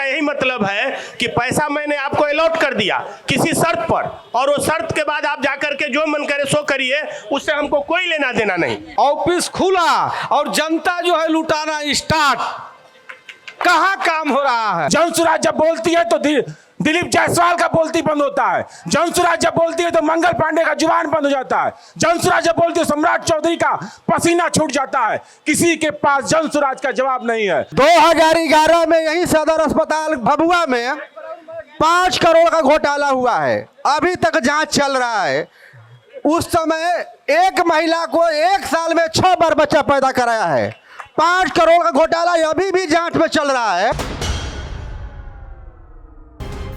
का यही मतलब है कि पैसा मैंने आपको अलॉट कर दिया किसी शर्त पर, और वो शर्त के बाद आप जाकर के जो मन करे सो करिए, उससे हमको कोई लेना देना नहीं। ऑफिस खुला और जनता जो है लुटाना स्टार्ट, कहाँ काम हो रहा है? जनसुराज जब बोलती है तो दिलीप जायसवाल का बोलती बंद होता है। जनसुराज जब बोलती है तो मंगल पांडे का जुबान बंद हो जाता है। जनसुराज जब बोलती है सम्राट चौधरी का पसीना छूट जाता है। किसी के पास जनसुराज का जवाब नहीं है। 2011 में यही सदर अस्पताल भभुआ में 5 करोड़ का घोटाला हुआ है, अभी तक जांच चल रहा है। उस समय एक महिला को 1 साल में 6 बार बच्चा पैदा कराया है। 5 करोड़ का घोटाला अभी भी जांच में चल रहा है।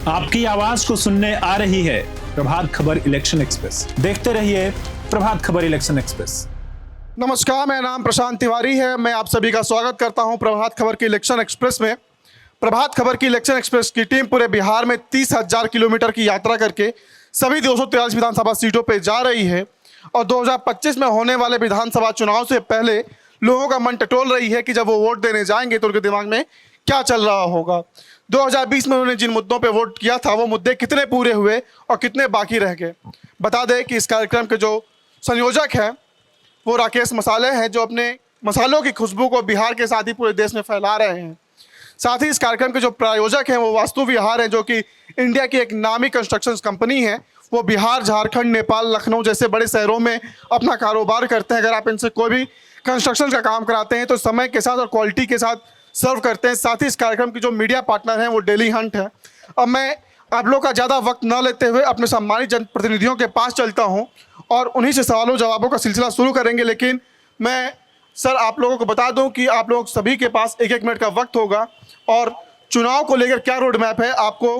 आपकी आवाज को सुनने आ रही है प्रभात खबर इलेक्शन एक्सप्रेस। देखते रहिए प्रभात खबर इलेक्शन एक्सप्रेस। नमस्कार, मेरा नाम प्रशांत तिवारी है। मैं आप सभी का स्वागत करता हूं प्रभात खबर की इलेक्शन एक्सप्रेस में। प्रभात खबर की इलेक्शन एक्सप्रेस की टीम पूरे बिहार में 30,000 किलोमीटर की यात्रा करके सभी 243 विधानसभा सीटों पर जा रही है और 2025 में होने वाले विधानसभा चुनाव से पहले लोगों का मन टटोल रही है कि जब वो वोट देने जाएंगे तो उनके दिमाग में क्या चल रहा होगा। 2020 में उन्होंने जिन मुद्दों पे वोट किया था वो मुद्दे कितने पूरे हुए और कितने बाकी रह गए। बता दें कि इस कार्यक्रम के जो संयोजक हैं वो राकेश मसाले हैं, जो अपने मसालों की खुशबू को बिहार के साथ ही पूरे देश में फैला रहे हैं। साथ ही इस कार्यक्रम के जो प्रायोजक हैं वो वास्तु विहार हैं, जो कि इंडिया की एक नामी कंस्ट्रक्शन कंपनी है। वो बिहार, झारखंड, नेपाल, लखनऊ जैसे बड़े शहरों में अपना कारोबार करते हैं। अगर आप इनसे कोई भी कंस्ट्रक्शन का काम कराते हैं तो समय के साथ और क्वालिटी के साथ सर्व करते हैं। साथ ही इस कार्यक्रम की जो मीडिया पार्टनर हैं वो डेली हंट है। अब मैं आप लोग का ज़्यादा वक्त न लेते हुए अपने सम्मानित जनप्रतिनिधियों के पास चलता हूं और उन्हीं से सवालों जवाबों का सिलसिला शुरू करेंगे। लेकिन मैं सर आप लोगों को बता दूं कि आप लोग सभी के पास 1-1 मिनट का वक्त होगा और चुनाव को लेकर क्या रोड मैप है आपको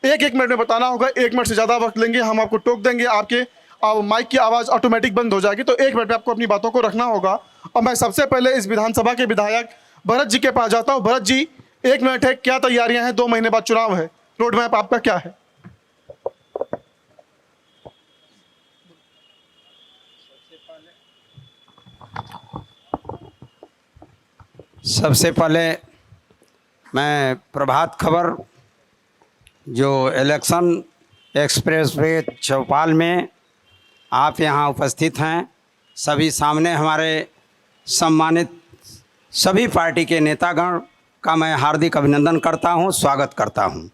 1-1 मिनट में बताना होगा। 1 मिनट से ज़्यादा वक्त लेंगे हम आपको टोक देंगे, आपके माइक की आवाज़ ऑटोमेटिक बंद हो जाएगी। तो 1 मिनट में आपको अपनी बातों को रखना होगा। और मैं सबसे पहले इस विधानसभा के विधायक भरत जी के पास जाता हूं। भरत जी, 1 मिनट है, क्या तैयारियां हैं? 2 महीने बाद चुनाव है, रोड मैप आपका क्या है? सबसे पहले मैं प्रभात खबर जो इलेक्शन एक्सप्रेस वे चौपाल में आप यहाँ उपस्थित हैं, सभी सामने हमारे सम्मानित सभी पार्टी के नेतागण का मैं हार्दिक अभिनंदन करता हूं, स्वागत करता हूं।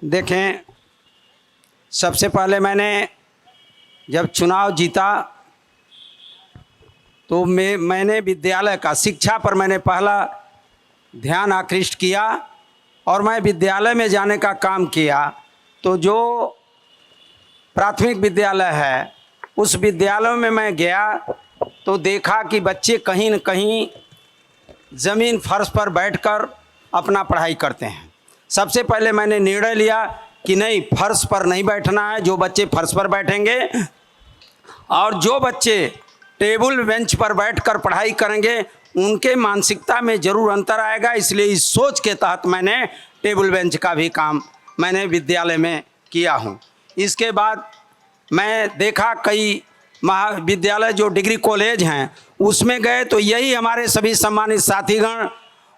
देखें, सबसे पहले मैंने जब चुनाव जीता तो मैंने विद्यालय का शिक्षा पर मैंने पहला ध्यान आकृष्ट किया और मैं विद्यालय में जाने का काम किया। तो जो प्राथमिक विद्यालय है उस विद्यालय में मैं गया तो देखा कि बच्चे कहीं न कहीं ज़मीन फर्श पर बैठकर अपना पढ़ाई करते हैं। सबसे पहले मैंने निर्णय लिया कि नहीं, फर्श पर नहीं बैठना है। जो बच्चे फर्श पर बैठेंगे और जो बच्चे टेबल बेंच पर बैठकर पढ़ाई करेंगे उनके मानसिकता में ज़रूर अंतर आएगा। इसलिए इस सोच के तहत मैंने टेबल बेंच का भी काम मैंने विद्यालय में किया हूँ। इसके बाद मैं देखा कई महाविद्यालय जो डिग्री कॉलेज हैं उसमें गए तो यही हमारे सभी सम्मानित साथीगण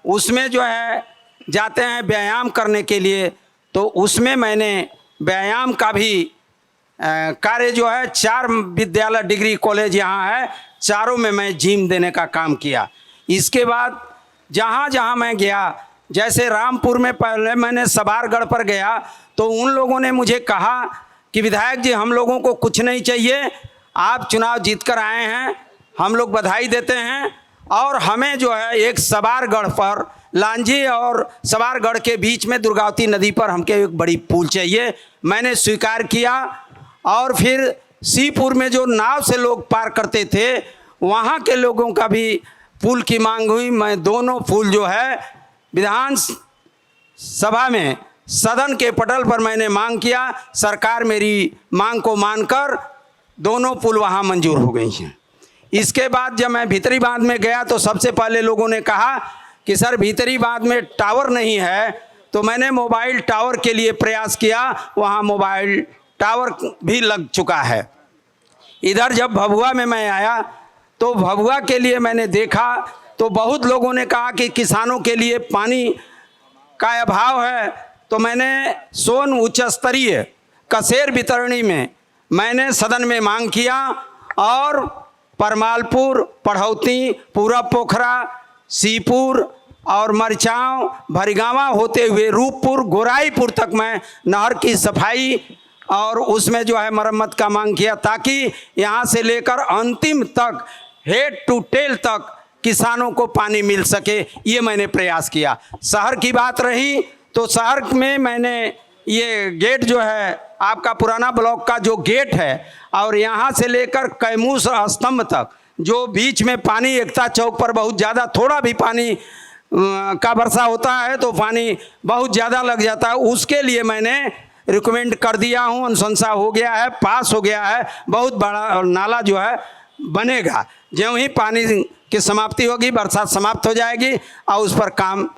उसमें जो है जाते हैं व्यायाम करने के लिए। तो उसमें मैंने व्यायाम का भी कार्य जो है 4 विद्यालय डिग्री कॉलेज यहाँ है, चारों में मैं जिम देने का काम किया। इसके बाद जहाँ जहाँ मैं गया, जैसे रामपुर में पहले मैंने सवारगढ़ पर गया तो उन लोगों ने मुझे कहा कि विधायक जी हम लोगों को कुछ नहीं चाहिए, आप चुनाव जीत कर आए हैं, हम लोग बधाई देते हैं। और हमें जो है एक सवारगढ़ पर लांजी और सवारगढ़ के बीच में दुर्गावती नदी पर हमके एक बड़ी पुल चाहिए। मैंने स्वीकार किया और फिर सीपुर में जो नाव से लोग पार करते थे वहाँ के लोगों का भी पुल की मांग हुई। मैं दोनों पुल जो है विधान सभा में सदन के पटल पर मैंने मांग किया, सरकार मेरी मांग को मानकर दोनों पुल वहाँ मंजूर हो गई हैं। इसके बाद जब मैं भीतरी बांध में गया तो सबसे पहले लोगों ने कहा कि सर भीतरी बांध में टावर नहीं है, तो मैंने मोबाइल टावर के लिए प्रयास किया, वहाँ मोबाइल टावर भी लग चुका है। इधर जब भभुआ में मैं आया तो भभुआ के लिए मैंने देखा तो बहुत लोगों ने कहा कि किसानों के लिए पानी का अभाव है। तो मैंने सोन उच्च स्तरीय कसेर वितरणी में मैंने सदन में मांग किया और परमालपुर, पढ़ौती, पूरब पोखरा, सीपुर और मरचांव, भरिगावा होते हुए रूपपुर, गोराईपुर तक मैं नहर की सफाई और उसमें जो है मरम्मत का मांग किया, ताकि यहाँ से लेकर अंतिम तक हेड टू टेल तक किसानों को पानी मिल सके। ये मैंने प्रयास किया। शहर की बात रही तो शहर में मैंने ये गेट जो है आपका पुराना ब्लॉक का जो गेट है और यहाँ से लेकर कैमूस स्तंभ तक जो बीच में पानी एकता चौक पर बहुत ज़्यादा, थोड़ा भी पानी का वर्षा होता है तो पानी बहुत ज़्यादा लग जाता है, उसके लिए मैंने रिकमेंड कर दिया हूँ। अनुशंसा हो गया है, पास हो गया है, बहुत बड़ा नाला जो है बनेगा। ज्यों ही पानी की समाप्ति होगी, बरसात समाप्त हो जाएगी और उस पर काम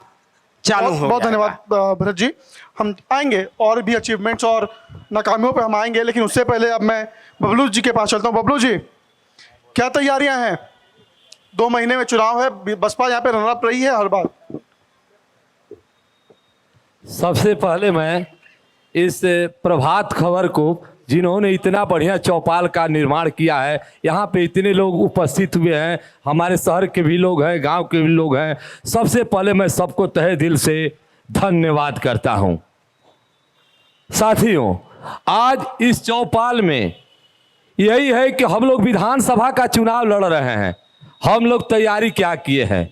चालू हो बहुत जाएगा। धन्यवाद भरत जी। हम आएंगे और भी अचीवमेंट्स और नाकामियों पे हम आएंगे, लेकिन उससे पहले अब मैं बबलू जी के पास चलता हूँ। बबलू जी, क्या तैयारियां हैं? 2 महीने में चुनाव है, बसपा यहाँ पे रनर अप रही है हर बार। सबसे पहले मैं इस प्रभात खबर को, जिन्होंने इतना बढ़िया चौपाल का निर्माण किया है, यहाँ पे इतने लोग उपस्थित हुए हैं, हमारे शहर के भी लोग हैं, गांव के भी लोग हैं, सबसे पहले मैं सबको तहे दिल से धन्यवाद करता हूँ। साथियों, आज इस चौपाल में यही है कि हम लोग विधानसभा का चुनाव लड़ रहे हैं। हम लोग तैयारी क्या किए हैं?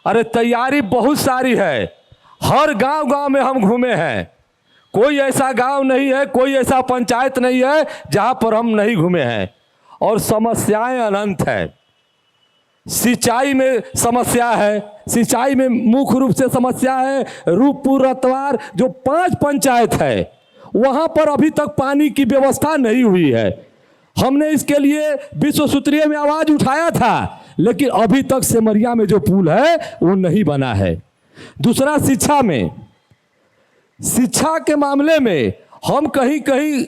अरे तैयारी बहुत सारी है। हर गांव-गांव में हम घूमे हैं। कोई ऐसा गांव नहीं है, कोई ऐसा पंचायत नहीं है जहां पर हम नहीं घूमे हैं। और समस्याएं अनंत है। सिंचाई में समस्या है, सिंचाई में मुख्य रूप से समस्या है रूपपुर, रतवार जो 5 पंचायत है, वहां पर अभी तक पानी की व्यवस्था नहीं हुई है। हमने इसके लिए विश्व सूत्रीय में आवाज उठाया था, लेकिन अभी तक सेमरिया में जो पुल है वो नहीं बना है। दूसरा, शिक्षा में, शिक्षा के मामले में हम कहीं कहीं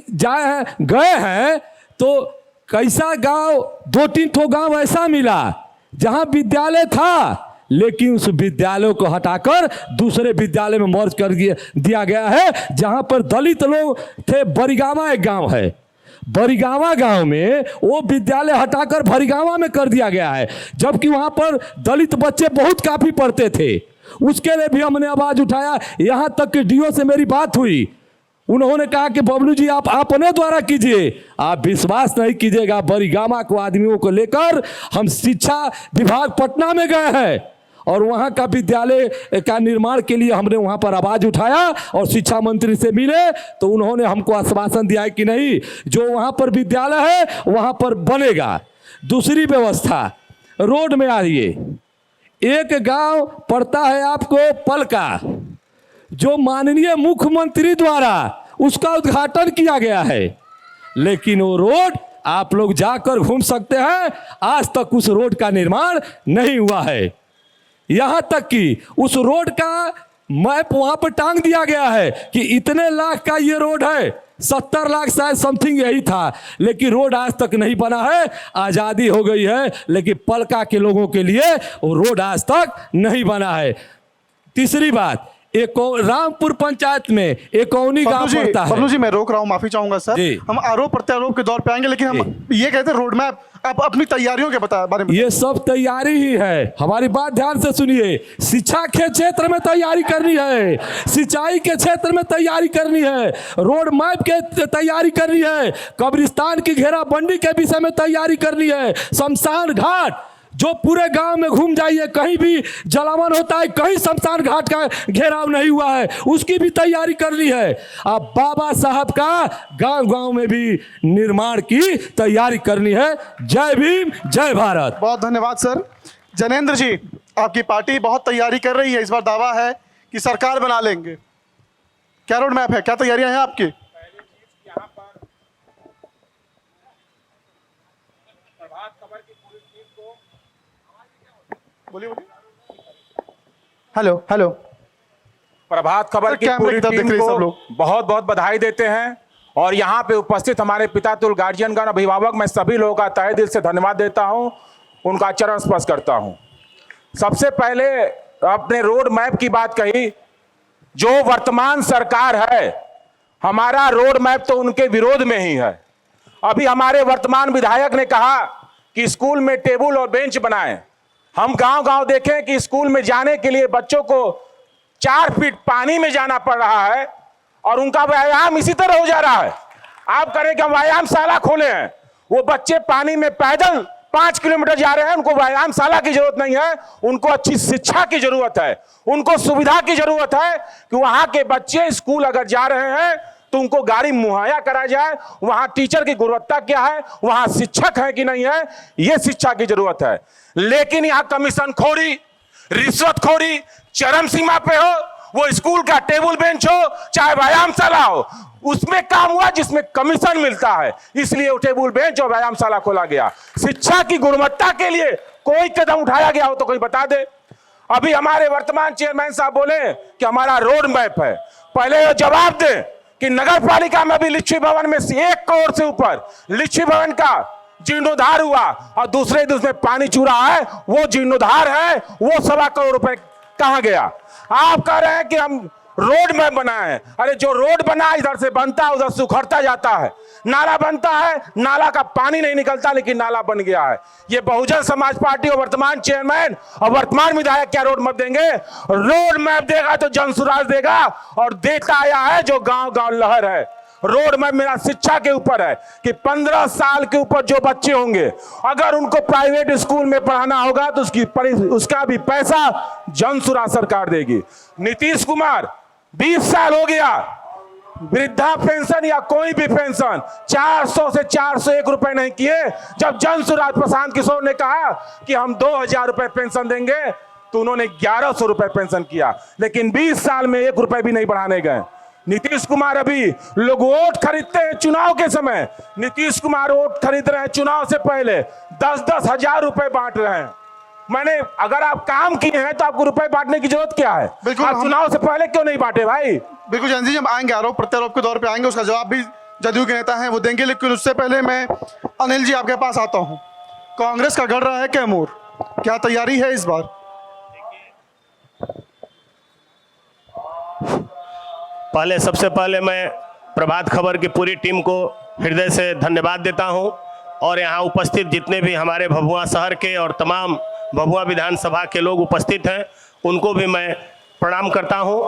गए हैं तो कैसा गांव, 2-3 ठो गांव ऐसा मिला जहां विद्यालय था, लेकिन उस विद्यालय को हटाकर दूसरे विद्यालय में मर्ज कर दिया गया है, जहां पर दलित लोग थे। बरिगावा एक गांव है, बरिगावा गांव में वो विद्यालय हटाकर भरिगावा में कर दिया गया है, जबकि वहां पर दलित बच्चे बहुत काफी पढ़ते थे। उसके लिए भी हमने आवाज उठाया। यहां तक कि डीओ से मेरी बात हुई, उन्होंने कहा कि बबलू जी आप अपने द्वारा कीजिए। आप विश्वास नहीं कीजिएगा, बरिगामा को आदमियों को लेकर हम शिक्षा विभाग पटना में गए हैं और वहां का विद्यालय का निर्माण के लिए हमने वहां पर आवाज उठाया और शिक्षा मंत्री से मिले तो उन्होंने हमको आश्वासन दिया है कि नहीं, जो वहां पर विद्यालय है वहां पर बनेगा। दूसरी व्यवस्था, रोड में आइए, एक गांव पड़ता है आपको पलका, जो माननीय मुख्यमंत्री द्वारा उसका उद्घाटन किया गया है, लेकिन वो रोड आप लोग जाकर घूम सकते हैं, आज तक उस रोड का निर्माण नहीं हुआ है। यहां तक कि उस रोड का मैप वहां पर टांग दिया गया है कि इतने लाख का ये रोड है, 70 लाख शायद समथिंग यही था, लेकिन रोड आज तक नहीं बना है। आज़ादी हो गई है, लेकिन पलका के लोगों के लिए वो रोड आज तक नहीं बना है। तीसरी बात, एक रामपुर पंचायत में एकौनी गांव पड़ता है। बबलू जी, मैं रोक रहा हूं, माफी चाहूंगा सर। हम आरोप प्रत्यारोप के दौर पे आएंगे, लेकिन हम ये कहते हैं रोड मैप, आप अपनी तैयारियों के बारे में। ये सब तैयारी ही है, हमारी बात ध्यान से सुनिए। शिक्षा के क्षेत्र में तैयारी करनी है, सिंचाई के क्षेत्र में तैयारी करनी है, रोड मैप के तैयारी करनी है, कब्रिस्तान की घेराबंदी के विषय में तैयारी करनी है, शमशान घाट जो पूरे गांव में घूम जाइए, कहीं भी जलावन होता है, कहीं शमशान घाट का घेराव नहीं हुआ है, उसकी भी तैयारी करनी है। अब बाबा साहब का गांव गांव में भी निर्माण की तैयारी करनी है। जय भीम, जय भारत। बहुत धन्यवाद सर। जनेंद्र जी, आपकी पार्टी बहुत तैयारी कर रही है, इस बार दावा है कि सरकार बना लेंगे। क्या रोड मैप है, क्या तैयारियां हैं आपकी? बोलिए बोलिए। Hello hello. प्रभात खबर की पूरी टीम को बहुत बहुत बधाई देते हैं और यहाँ पे उपस्थित हमारे पितातुल गार्जियनगण, अभिभावक, मैं सभी लोगों का तहे दिल से धन्यवाद देता हूँ, उनका चरण स्पर्श करता हूँ। सबसे पहले अपने रोड मैप की बात कही। जो वर्तमान सरकार है, हमारा रोड मैप तो उनके विरोध में ही है। अभी हमारे वर्तमान विधायक ने कहा कि स्कूल में टेबल और बेंच बनाएं। हम गांव-गांव देखें कि स्कूल में जाने के लिए बच्चों को 4 फीट पानी में जाना पड़ रहा है और उनका व्यायाम इसी तरह हो जा रहा है। आप करें कि हम व्यायामशाला खोले हैं, वो बच्चे पानी में पैदल 5 किलोमीटर जा रहे हैं, उनको व्यायामशाला की जरूरत नहीं है, उनको अच्छी शिक्षा की जरूरत है, उनको सुविधा की जरूरत है कि वहां के बच्चे स्कूल अगर जा रहे हैं तो उनको गाड़ी मुहैया करा जाए, वहां टीचर की गुणवत्ता क्या है, वहां शिक्षक है कि नहीं है, यह शिक्षा की जरूरत है। लेकिन यहां कमीशन खोरी, रिश्वतखोरी चरम सीमा पे हो। वो स्कूल का टेबल बेंच हो चाहे व्यायामशाला हो, उसमें काम हुआ जिसमें कमीशन मिलता है, इसलिए वो टेबल बेंच और व्यायामशाला खोला गया। शिक्षा की गुणवत्ता के लिए कोई कदम उठाया गया हो तो कोई बता दे। अभी हमारे वर्तमान चेयरमैन साहब बोले कि हमारा रोड मैप है, पहले वो जवाब दे कि नगर पालिका में भी लिच्छवी भवन में 1 करोड़ से ऊपर लिच्छवी भवन का जीर्णोद्धार हुआ और दूसरे दिन उसमें पानी चू रहा है, वो जीर्णोद्धार है, वो 1.25 करोड़ रुपए कहां गया? आप कह रहे हैं कि हम रोड मैप बनाए। अरे जो रोड बना इधर से बनता है उधर से उखड़ता जाता है, नाला बनता है, नाला का पानी नहीं निकलता लेकिन नाला बन गया है। ये बहुजन समाज पार्टी और वर्तमान चेयरमैन और वर्तमान विधायक क्या रोड मैप देंगे? रोड मैप देगा तो जनसुराज देगा और देता आया है जो गांव गांव लहर है। रोड मैप मेरा शिक्षा के ऊपर है कि 15 साल के ऊपर जो बच्चे होंगे अगर उनको प्राइवेट स्कूल में पढ़ाना होगा तो उसका भी पैसा जनसुराज सरकार देगी। नीतीश कुमार 20 साल हो गया, वृद्धा पेंशन या कोई भी पेंशन 400 से 401 रुपए नहीं किए। जब जनसुराज प्रशांत किशोर ने कहा कि हम 2000 रुपए पेंशन देंगे तो उन्होंने 1100 रुपए पेंशन किया, लेकिन 20 साल में 1 रुपए भी नहीं बढ़ाने गए। नीतीश कुमार, अभी लोग वोट खरीदते हैं चुनाव के समय, नीतीश कुमार वोट खरीद रहे हैं चुनाव से पहले 10-10 हजार रुपए बांट रहे हैं। मैंने अगर आप काम किए हैं तो आपको रुपए बांटने की जरूरत क्या है? आप चुनाव से पहले क्यों नहीं बांटे भाई? बिल्कुल जयंत जी, हम आएंगे आरोप प्रत्यारोप के दौर पे आएंगे, उसका जवाब भी जदयू के नेता हैं वो देंगे, लेकिन उससे पहले मैं अनिल जी आपके पास आता हूं। कांग्रेस का गढ़ रहा है कैमूर, क्या तैयारी है इस बार? सबसे पहले मैं प्रभात खबर की पूरी टीम को हृदय से धन्यवाद देता हूं और यहाँ उपस्थित जितने भी हमारे भभुआ शहर के और तमाम भभुआ विधानसभा के लोग उपस्थित हैं उनको भी मैं प्रणाम करता हूं।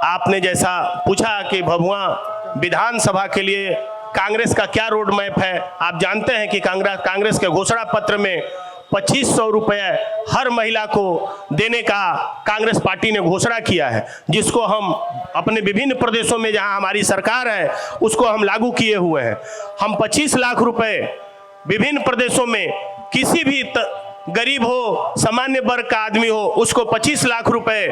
आपने जैसा पूछा कि भभुआ विधानसभा के लिए कांग्रेस का क्या रोड मैप है, आप जानते हैं कि कांग्रेस के घोषणा पत्र में 2500 रुपये हर महिला को देने का कांग्रेस पार्टी ने घोषणा किया है, जिसको हम अपने विभिन्न प्रदेशों में जहां हमारी सरकार है उसको हम लागू किए हुए हैं। हम 25 लाख रुपए विभिन्न प्रदेशों में किसी भी गरीब हो, सामान्य वर्ग का आदमी हो, उसको 25 लाख रुपए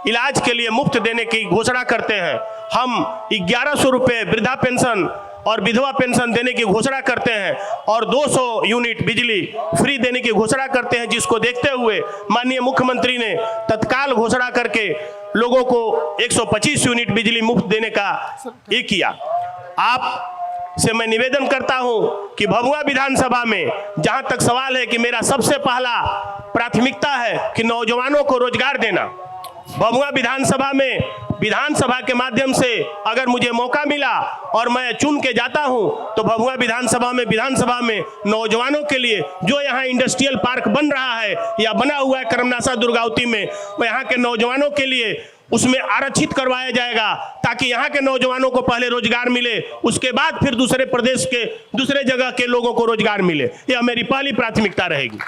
इलाज के लिए मुफ्त देने की घोषणा करते हैं। हम 1100 रुपये वृद्धा पेंशन और विधवा पेंशन देने की घोषणा करते हैं और 200 यूनिट बिजली फ्री देने की घोषणा करते हैं, जिसको देखते हुए माननीय मुख्यमंत्री ने तत्काल घोषणा करके लोगों को 125 यूनिट बिजली मुफ्त देने का ये किया। आप से मैं निवेदन करता हूं कि भभुआ विधानसभा में जहां तक सवाल है कि मेरा सबसे पहला प्राथमिकता है कि नौजवानों को रोजगार देना। भभुआ विधानसभा में विधानसभा के माध्यम से अगर मुझे मौका मिला और मैं चुन के जाता हूं तो भभुआ विधानसभा में नौजवानों के लिए जो यहाँ इंडस्ट्रियल पार्क बन रहा है या बना हुआ है करमनासा दुर्गावती में, वो यहाँ के नौजवानों के लिए उसमें आरक्षित करवाया जाएगा ताकि यहाँ के नौजवानों को पहले रोजगार मिले, उसके बाद फिर दूसरे प्रदेश के दूसरे जगह के लोगों को रोजगार मिले। यह मेरी पहली प्राथमिकता रहेगी।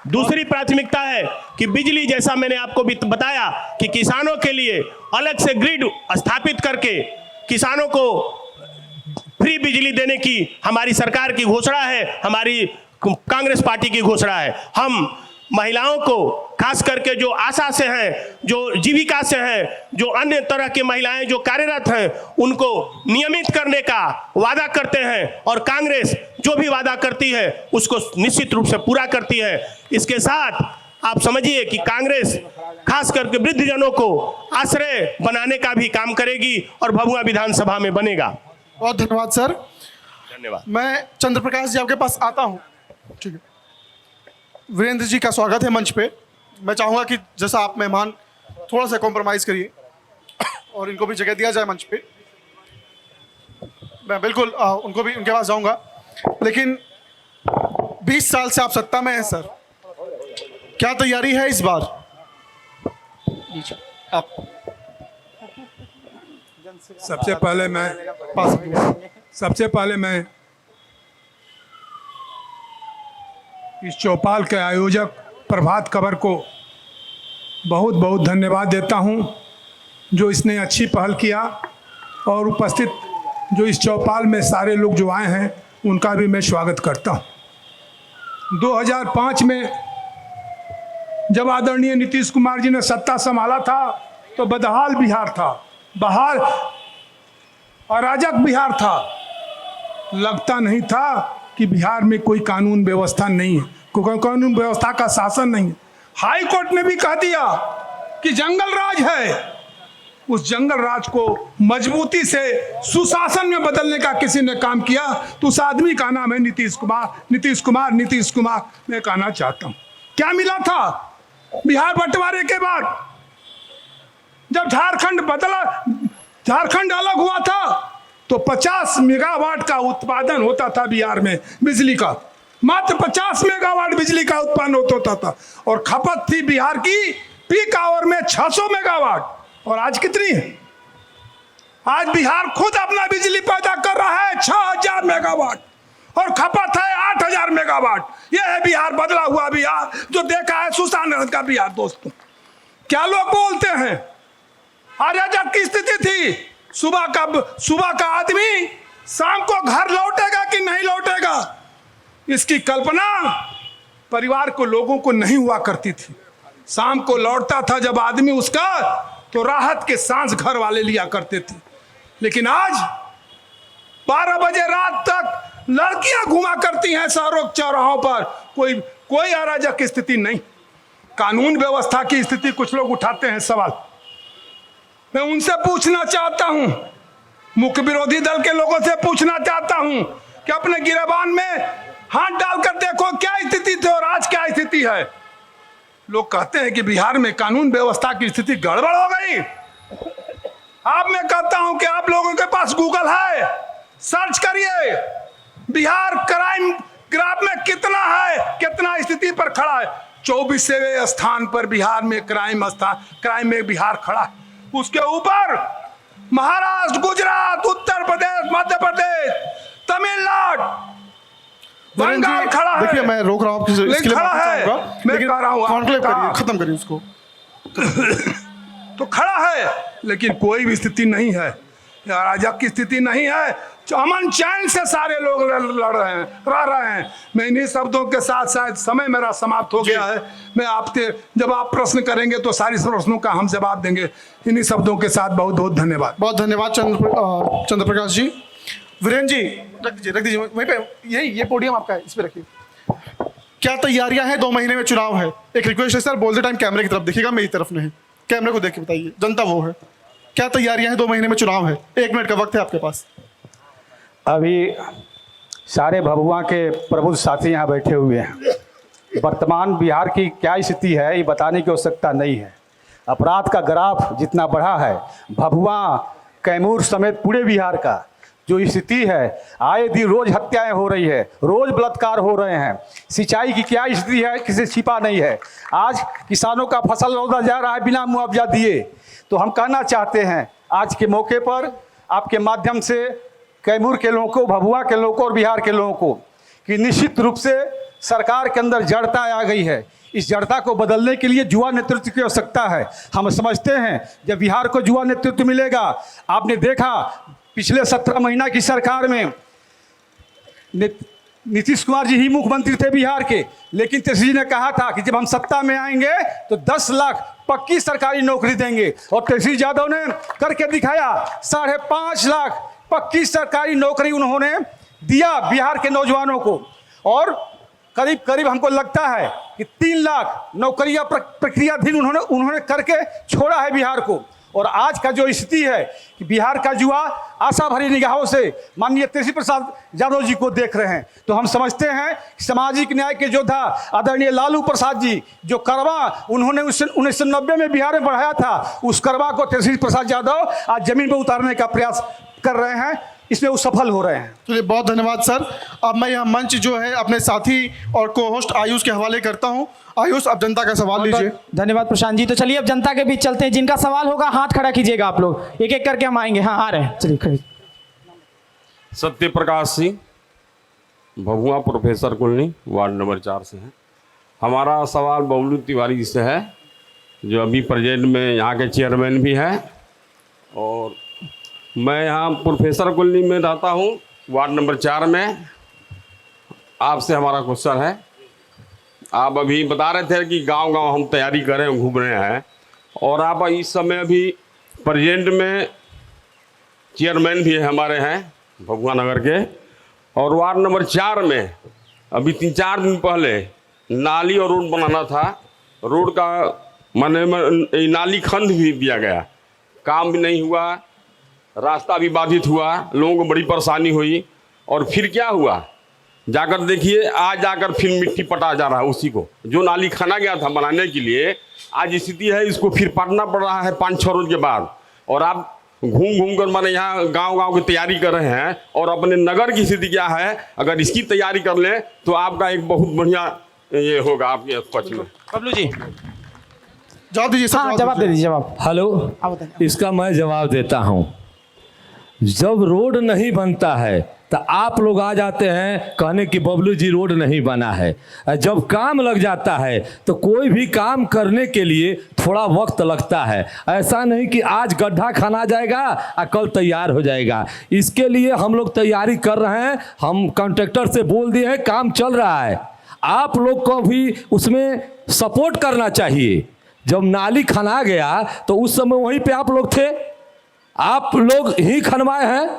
दूसरी प्राथमिकता है कि बिजली, जैसा मैंने आपको भी बताया कि किसानों के लिए अलग से ग्रिड स्थापित करके किसानों को फ्री बिजली देने की हमारी सरकार की घोषणा है, हमारी कांग्रेस पार्टी की घोषणा है। हम महिलाओं को खास करके जो आशा से हैं, जो जीविका से हैं, जो अन्य तरह की महिलाएं जो कार्यरत हैं, उनको नियमित करने का वादा करते हैं और कांग्रेस जो भी वादा करती है उसको निश्चित रूप से पूरा करती है। इसके साथ आप समझिए कि कांग्रेस खास करके वृद्धजनों को आश्रय बनाने का भी काम करेगी और भभुआ विधानसभा में बनेगा। बहुत धन्यवाद सर। धन्यवाद। मैं चंद्र प्रकाश जी आपके पास आता हूँ। ठीक है, वीरेंद्र जी का स्वागत है मंच पे। मैं चाहूँगा कि जैसा आप मेहमान थोड़ा सा कॉम्प्रोमाइज़ करिए और इनको भी जगह दिया जाए मंच पे। मैं बिल्कुल उनको भी उनके पास जाऊँगा, लेकिन 20 साल से आप सत्ता में हैं सर, क्या तैयारी है इस बार? आप सबसे पहले मैं इस चौपाल के आयोजक प्रभात खबर को बहुत बहुत धन्यवाद देता हूं, जो इसने अच्छी पहल किया, और उपस्थित जो इस चौपाल में सारे लोग जो आए हैं उनका भी मैं स्वागत करता हूं। 2005 में जब आदरणीय नीतीश कुमार जी ने सत्ता संभाला था तो बदहाल बिहार था, बहाल अराजक बिहार था। लगता नहीं था कि बिहार में कोई कानून व्यवस्था नहीं है, कोई कानून व्यवस्था का शासन नहीं है। हाई कोर्ट ने भी कह दिया कि जंगल राज है। उस जंगल राज को मजबूती से सुशासन में बदलने का किसी ने काम किया तो उस आदमी का नाम है नीतीश कुमार। मैं कहना चाहता हूं, क्या मिला था बिहार बंटवारे के बाद? जब झारखंड अलग हुआ था तो 50 मेगावाट का उत्पादन होता था बिहार में बिजली का, मात्र 50 मेगावाट बिजली का उत्पादन होता था, और खपत थी बिहार की पीक आवर में 600 मेगावाट। और आज कितनी है? आज बिहार खुद अपना बिजली पैदा कर रहा है 6000 मेगावाट और खपत है 8000 मेगावाट। यह है बिहार, बदला हुआ बिहार, जो देखा है सुशासन का बिहार। दोस्तों, क्या लोग बोलते हैं अराजक की स्थिति थी, सुबह का आदमी शाम को घर लौटेगा कि नहीं लौटेगा, इसकी कल्पना परिवार को, लोगों को नहीं हुआ करती थी। शाम को लौटता था जब आदमी उसका, तो राहत के सांस घर वाले लिया करते थे। लेकिन आज 12 बजे रात तक लड़कियां घुमा करती हैं शहरों चौराहों पर, कोई अराजक की स्थिति नहीं। कानून व्यवस्था की स्थिति कुछ लोग उठाते हैं सवाल, मैं उनसे पूछना चाहता हूं, मुख्य विरोधी दल के लोगों से पूछना चाहता हूं कि अपने गिरेबान में हाथ डालकर देखो क्या स्थिति थी और आज क्या स्थिति है। लोग कहते हैं कि बिहार में कानून व्यवस्था की स्थिति गड़बड़ हो गई। अब मैं कहता हूं कि आप लोगों के पास गूगल है, सर्च करिए बिहार क्राइम ग्राफ में कितना है, कितना स्थिति पर खड़ा है। 24वें स्थान पर बिहार में क्राइम में बिहार खड़ा है। उसके ऊपर महाराष्ट्र, गुजरात, उत्तर प्रदेश, मध्य प्रदेश, तमिलनाडु, बंगाल खड़ा है। देखिए, मैं रोक रहा हूँ, इसके लिए खड़ा है, मैं कह रहा हूँ कॉन्क्लेव करिए, खत्म करिए उसको। तो खड़ा है, लेकिन कोई भी स्थिति नहीं है, अराजक की स्थिति नहीं है। अमन चैन से सारे लोग रह रहे हैं। मैं इन्हीं शब्दों के साथ, शायद समय मेरा समाप्त हो गया है, मैं आपसे जब आप प्रश्न करेंगे तो सारी प्रश्नों का हम जवाब देंगे। इन्हीं शब्दों के साथ बहुत बहुत धन्यवाद। बहुत धन्यवाद चंद्र प्रकाश जी। वीरेंद्र जी रख दीजिए वहीं पे, ये पोडियम आपका है, इस पे रखिए। क्या तैयारियां हैं? 2 महीने में चुनाव है। एक रिक्वेस्ट है सर, बोलते टाइम कैमरे की तरफ देखिएगा, मेरी तरफ नहीं, कैमरे को देख के बताइए, जनता वो है। क्या तैयारियां हैं? 2 महीने में चुनाव है, 1 मिनट का वक्त है आपके पास। अभी सारे भभुआ के प्रबुद्ध साथी यहाँ बैठे हुए हैं। वर्तमान बिहार की क्या स्थिति है ये बताने की आवश्यकता नहीं है। अपराध का ग्राफ जितना बढ़ा है, भभुआ, कैमूर समेत पूरे बिहार का जो स्थिति है, आए दिन रोज हत्याएं हो रही है, रोज बलात्कार हो रहे हैं। सिंचाई की क्या स्थिति है किसी छिपा नहीं है। आज किसानों का फसल लौटा जा रहा है बिना मुआवजा दिए। तो हम कहना चाहते हैं आज के मौके पर आपके माध्यम से कैमूर के लोगों को, भभुआ के लोगों को और बिहार के लोगों को कि निश्चित रूप से सरकार के अंदर जड़ता आ गई है। इस जड़ता को बदलने के लिए युवा नेतृत्व की आवश्यकता है। हम समझते हैं जब बिहार को युवा नेतृत्व मिलेगा, आपने देखा पिछले 17 महीना की सरकार में नीतीश कुमार जी ही मुख्यमंत्री थे बिहार के, लेकिन तेजस्वी जी ने कहा था कि जब हम सत्ता में आएंगे तो 10 लाख पक्की सरकारी नौकरी देंगे, और तेजस्वी यादव ने करके दिखाया। 5.5 लाख पक्की सरकारी नौकरी उन्होंने दिया बिहार के नौजवानों को, और करीब करीब हमको लगता है कि 3 लाख नौकरियां प्रक्रियाधीन उन्होंने करके छोड़ा है बिहार को। और आज का जो स्थिति है कि बिहार का युवा आशा भरी निगाहों से माननीय तेजस्वी प्रसाद यादव जी को देख रहे हैं, तो हम समझते हैं सामाजिक न्याय के योद्धा आदरणीय लालू प्रसाद जी, जो करवा उन्होंने 1990 में बिहार में बढ़ाया था, उस करवा को तेजस्वी प्रसाद यादव आज जमीन पर उतारने का प्रयास कर रहे हैं, इसमें वो सफल हो रहे हैं। चलिए बहुत धन्यवाद सर। अब मैं यह मंच जो है अपने साथी और को होस्ट आयुष के हवाले करता हूं। आयुष, अब जनता का सवाल लीजिए। धन्यवाद प्रशांत जी। तो चलिए अब जनता के बीच चलते हैं, जिनका सवाल होगा हाथ खड़ा कीजिएगा आप लोग, एक एक करके हम आएंगे। हाँ, आ रहे हैं, चलिए खड़े। Satya Prakash Singh, Bhabua professor colony, ward number 4 से है। हमारा सवाल बबलू तिवारी जी से है, जो अभी प्रेजेंट में यहाँ के चेयरमैन भी हैं, और मैं यहाँ प्रोफेसर कॉलोनी में रहता हूँ, वार्ड नंबर 4 में। आपसे हमारा क्वेश्चन है, आप अभी बता रहे थे कि गांव-गांव हम तैयारी करें, घूम रहे हैं, और आप इस समय अभी प्रेजेंट में चेयरमैन भी हमारे हैं भभुआ नगर के, और वार्ड नंबर 4 में अभी 3-4 दिन पहले नाली और रोड बनाना था। रोड का माने नाली खंड भी दिया गया, काम भी नहीं हुआ, रास्ता भी बाधित हुआ, लोगों को बड़ी परेशानी हुई। और फिर क्या हुआ, जाकर देखिए, आज जाकर फिर मिट्टी पटा जा रहा है उसी को, जो नाली खना गया था बनाने के लिए। आज स्थिति है, इसको फिर पटना पड़ रहा है 5-6 रोज के बाद। और आप घूम घूम कर माने यहाँ गांव-गांव की तैयारी कर रहे हैं, और अपने नगर की स्थिति क्या है, अगर इसकी तैयारी कर लें तो आपका एक बहुत बढ़िया ये होगा आपके पक्ष में। बबलू जी जवाब दीजिए सर। हाँ, जवाब दे दीजिए। जवाब हेलो, इसका मैं जवाब देता हूँ। जब रोड नहीं बनता है तो आप लोग आ जाते हैं कहने कि बबलू जी रोड नहीं बना है। जब काम लग जाता है तो कोई भी काम करने के लिए थोड़ा वक्त लगता है। ऐसा नहीं कि आज गड्ढा खाना जाएगा और कल तैयार हो जाएगा। इसके लिए हम लोग तैयारी कर रहे हैं। हम कॉन्ट्रैक्टर से बोल दिए हैं, काम चल रहा है, आप लोग को भी उसमें सपोर्ट करना चाहिए। जब नाली खना गया तो उस समय वहीं पे आप लोग थे, आप लोग ही खनवाए हैं,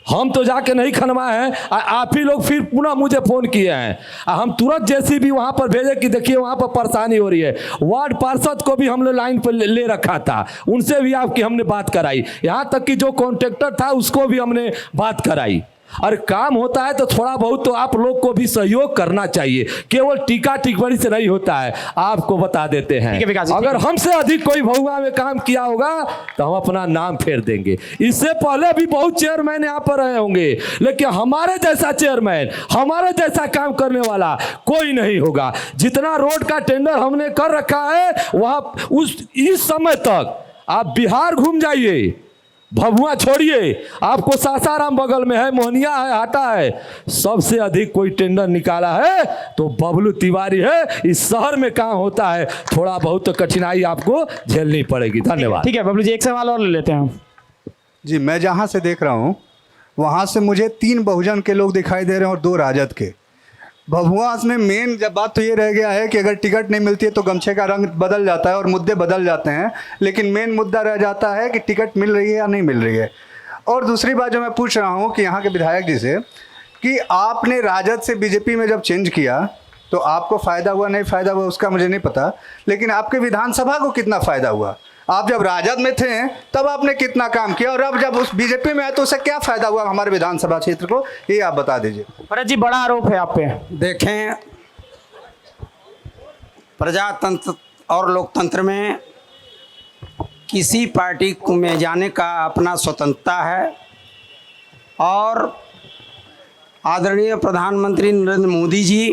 हम तो जाके नहीं खनवाए हैं। आप ही लोग फिर पुनः मुझे फ़ोन किए हैं, हम तुरंत जैसी भी वहाँ पर भेजे कि देखिए वहाँ पर परेशानी हो रही है। वार्ड पार्षद को भी हमने लाइन पर ले रखा था, उनसे भी आपकी हमने बात कराई, यहाँ तक कि जो कॉन्ट्रैक्टर था उसको भी हमने बात कराई। और काम होता है तो थोड़ा बहुत तो आप लोग को भी सहयोग करना चाहिए, केवल टीका टिप्पणी से नहीं होता है। आपको बता देते हैं, अगर हमसे अधिक कोई भभुआ में काम किया होगा तो हम अपना नाम फेर देंगे। इससे पहले भी बहुत चेयरमैन यहाँ पर रहे होंगे, लेकिन हमारे जैसा चेयरमैन, हमारे जैसा काम करने वाला कोई नहीं होगा। जितना रोड का टेंडर हमने कर रखा है वहाँ इस समय तक आप बिहार घूम जाइए, भभुआ छोड़िए, आपको सासाराम बगल में है, मोहनिया है, हाटा है, सबसे अधिक कोई टेंडर निकाला है तो बबलू तिवारी है। इस शहर में काम होता है, थोड़ा बहुत तो कठिनाई आपको झेलनी पड़ेगी। धन्यवाद। ठीक है बबलू जी, एक सवाल और ले लेते हैं हम। जी, मैं जहाँ से देख रहा हूँ वहाँ से मुझे 3 बहुजन के लोग दिखाई दे रहे हैं और 2 राजद के। भभुआ में मेन जब बात तो ये रह गया है कि अगर टिकट नहीं मिलती है तो गमछे का रंग बदल जाता है और मुद्दे बदल जाते हैं, लेकिन मेन मुद्दा रह जाता है कि टिकट मिल रही है या नहीं मिल रही है। और दूसरी बात जो मैं पूछ रहा हूँ कि यहाँ के विधायक जी से कि आपने राजद से बीजेपी में जब चेंज किया तो आपको फ़ायदा हुआ नहीं फ़ायदा हुआ उसका मुझे नहीं पता, लेकिन आपके विधानसभा को कितना फ़ायदा हुआ? आप जब राजद में थे तब आपने कितना काम किया, और अब जब उस बीजेपी में आए तो उससे क्या फ़ायदा हुआ हमारे विधानसभा क्षेत्र को, ये आप बता दीजिए। भरत जी, बड़ा आरोप है आप पे। देखें, प्रजातंत्र और लोकतंत्र में किसी पार्टी में जाने का अपना स्वतंत्रता है, और आदरणीय प्रधानमंत्री नरेंद्र मोदी जी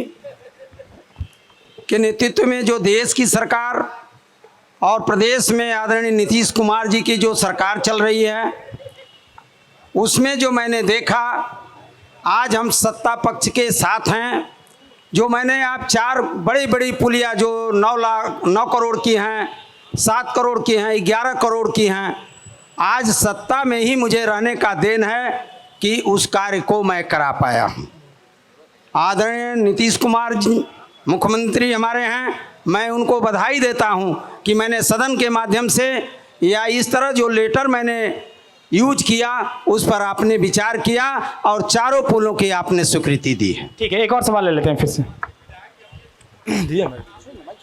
के नेतृत्व में जो देश की सरकार और प्रदेश में आदरणीय नीतीश कुमार जी की जो सरकार चल रही है, उसमें जो मैंने देखा, आज हम सत्ता पक्ष के साथ हैं। जो मैंने आप 4 बड़ी बड़ी पुलिया जो 9 करोड़ की हैं, 7 करोड़ की हैं, 11 करोड़ की हैं, आज सत्ता में ही मुझे रहने का देन है कि उस कार्य को मैं करा पाया। आदरणीय नीतीश कुमार जी मुख्यमंत्री हमारे हैं, मैं उनको बधाई देता हूं कि मैंने सदन के माध्यम से या इस तरह जो लेटर मैंने यूज किया उस पर आपने विचार किया और 4 पुलों की आपने स्वीकृति दी है। ठीक है, एक और सवाल ले लेते हैं फिर से।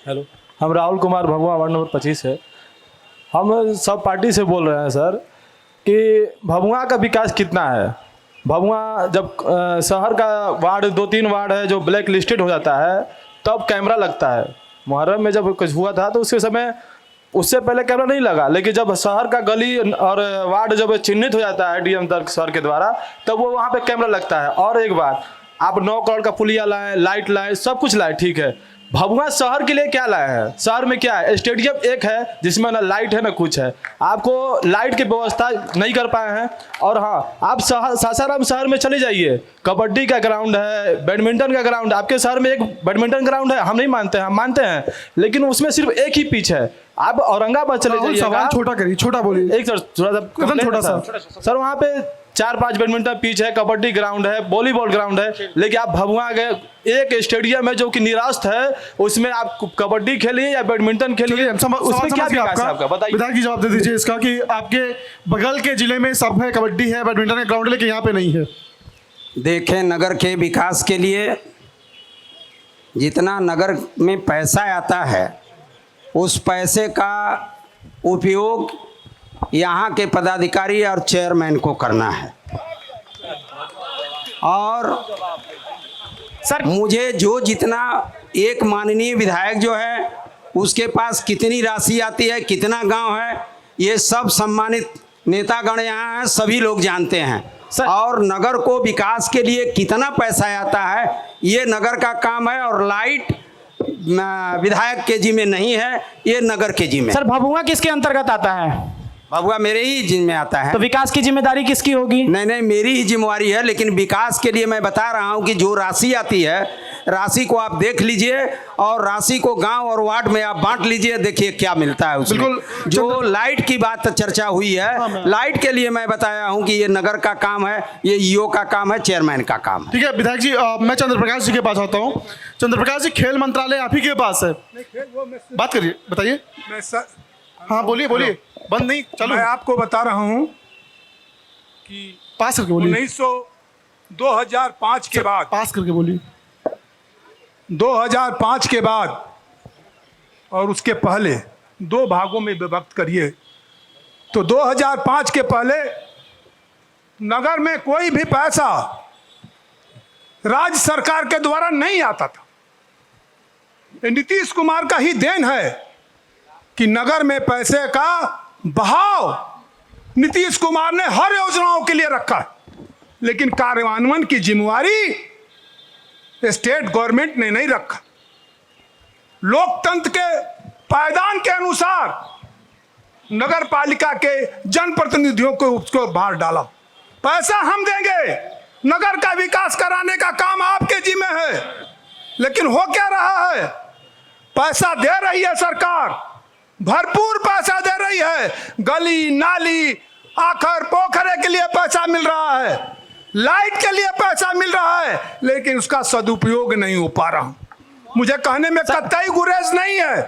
हेलो, हम राहुल कुमार, भभुआ वार्ड नंबर 25 है। हम सब पार्टी से बोल रहे हैं सर कि भभुआ का विकास कितना है। भभुआ जब शहर का वार्ड 2-3 वार्ड है जो ब्लैक लिस्टेड हो जाता है तब कैमरा लगता है। मुहर्रम में जब कुछ हुआ था तो उसके समय उससे पहले कैमरा नहीं लगा, लेकिन जब शहर का गली और वार्ड जब चिन्हित हो जाता है डीएम सर के द्वारा तब वो वहाँ पे कैमरा लगता है। और एक बात, आप 9 करोड़ का पुलिया लाए, लाइट लाए, सब कुछ लाए, ठीक है। भभुआ शहर के लिए क्या लाए हैं? शहर में क्या है? स्टेडियम एक है जिसमें ना लाइट है ना कुछ है। आपको लाइट की व्यवस्था नहीं कर पाए हैं। और हाँ, आप सासाराम शहर में चले जाइए, कबड्डी का ग्राउंड है, बैडमिंटन का ग्राउंड। आपके शहर में एक बैडमिंटन ग्राउंड है, हम नहीं मानते हैं, हम मानते हैं, लेकिन उसमें सिर्फ एक ही पिच है। आप औरंगाबाद चले जाइए, सवाल छोटा करिए, छोटा बोलिए। एक सर थोड़ा छोटा सा सर, वहाँ पे 4-5 बैडमिंटन पिच है, कबड्डी ग्राउंड है, वॉलीबॉल ग्राउंड है, लेकिन आप भभुआ गए एक स्टेडियम है जो कि निरास्त है, उसमें आप कबड्डी खेलिए या बैडमिंटन खेलिए, उसमें क्या विकास है आपका? बताइए। विधायक जी जवाब दे दीजिए इसका कि आपके बगल के जिले में सब है, कबड्डी है, बैडमिंटन का ग्राउंड, लेकिन यहाँ पे नहीं है। देखें, नगर के विकास के लिए जितना नगर में पैसा आता है उस पैसे का उपयोग यहाँ के पदाधिकारी और चेयरमैन को करना है। और सर, मुझे जो जितना एक माननीय विधायक जो है उसके पास कितनी राशि आती है, कितना गांव है, ये सब सम्मानित नेतागण यहाँ हैं, सभी लोग जानते हैं। और नगर को विकास के लिए कितना पैसा आता है ये नगर का काम है। और लाइट विधायक के जिम्मे नहीं है, ये नगर के जिम्मे। सर, भभुआ किसके अंतर्गत आता है? भभुआ मेरे ही जिम्मे आता है। तो विकास की जिम्मेदारी किसकी होगी? नहीं, मेरी ही जिम्मेवारी है, लेकिन विकास के लिए मैं बता रहा हूं कि जो राशि आती है, राशि को आप देख लीजिए और राशि को गांव और वार्ड में आप बांट लीजिए, देखिए क्या मिलता है उसमें। बिल्कुल। जो लाइट की बात चर्चा हुई है, लाइट के लिए मैं बताया हूं कि ये नगर का काम है, ये ईओ का काम है, चेयरमैन का काम है। ठीक है विधायक जी, मैं चंद्र प्रकाश जी के पास आता हूँ। चंद्र प्रकाश जी, खेल मंत्रालय आप ही के पास है, बात करिए, बताइए। हाँ बोलिए, बंद नहीं, चलो। मैं आपको बता रहा हूं कि पास करके बोलिए। 2005 के बाद, पास करके बोलिए। 2005 के बाद और उसके पहले 2 भागों में विभक्त करिए तो 2005 के पहले नगर में कोई भी पैसा राज्य सरकार के द्वारा नहीं आता था। ये नीतीश कुमार का ही देन है कि नगर में पैसे का बहाव नीतीश कुमार ने हर योजनाओं के लिए रखा है, लेकिन कार्यान्वयन की जिम्मेवारी स्टेट गवर्नमेंट ने नहीं रखा। लोकतंत्र के पायदान के अनुसार नगर पालिका के जनप्रतिनिधियों को उसको बाहर डाला। पैसा हम देंगे, नगर का विकास कराने का काम आपके जिम्मे है, लेकिन हो क्या रहा है? पैसा दे रही है सरकार, भरपूर पैसा दे रही है, गली नाली आखर पोखरे के लिए पैसा मिल रहा है, लाइट के लिए पैसा मिल रहा है, लेकिन उसका सदुपयोग नहीं हो पा रहा। मुझे कहने में कतई गुरेज नहीं है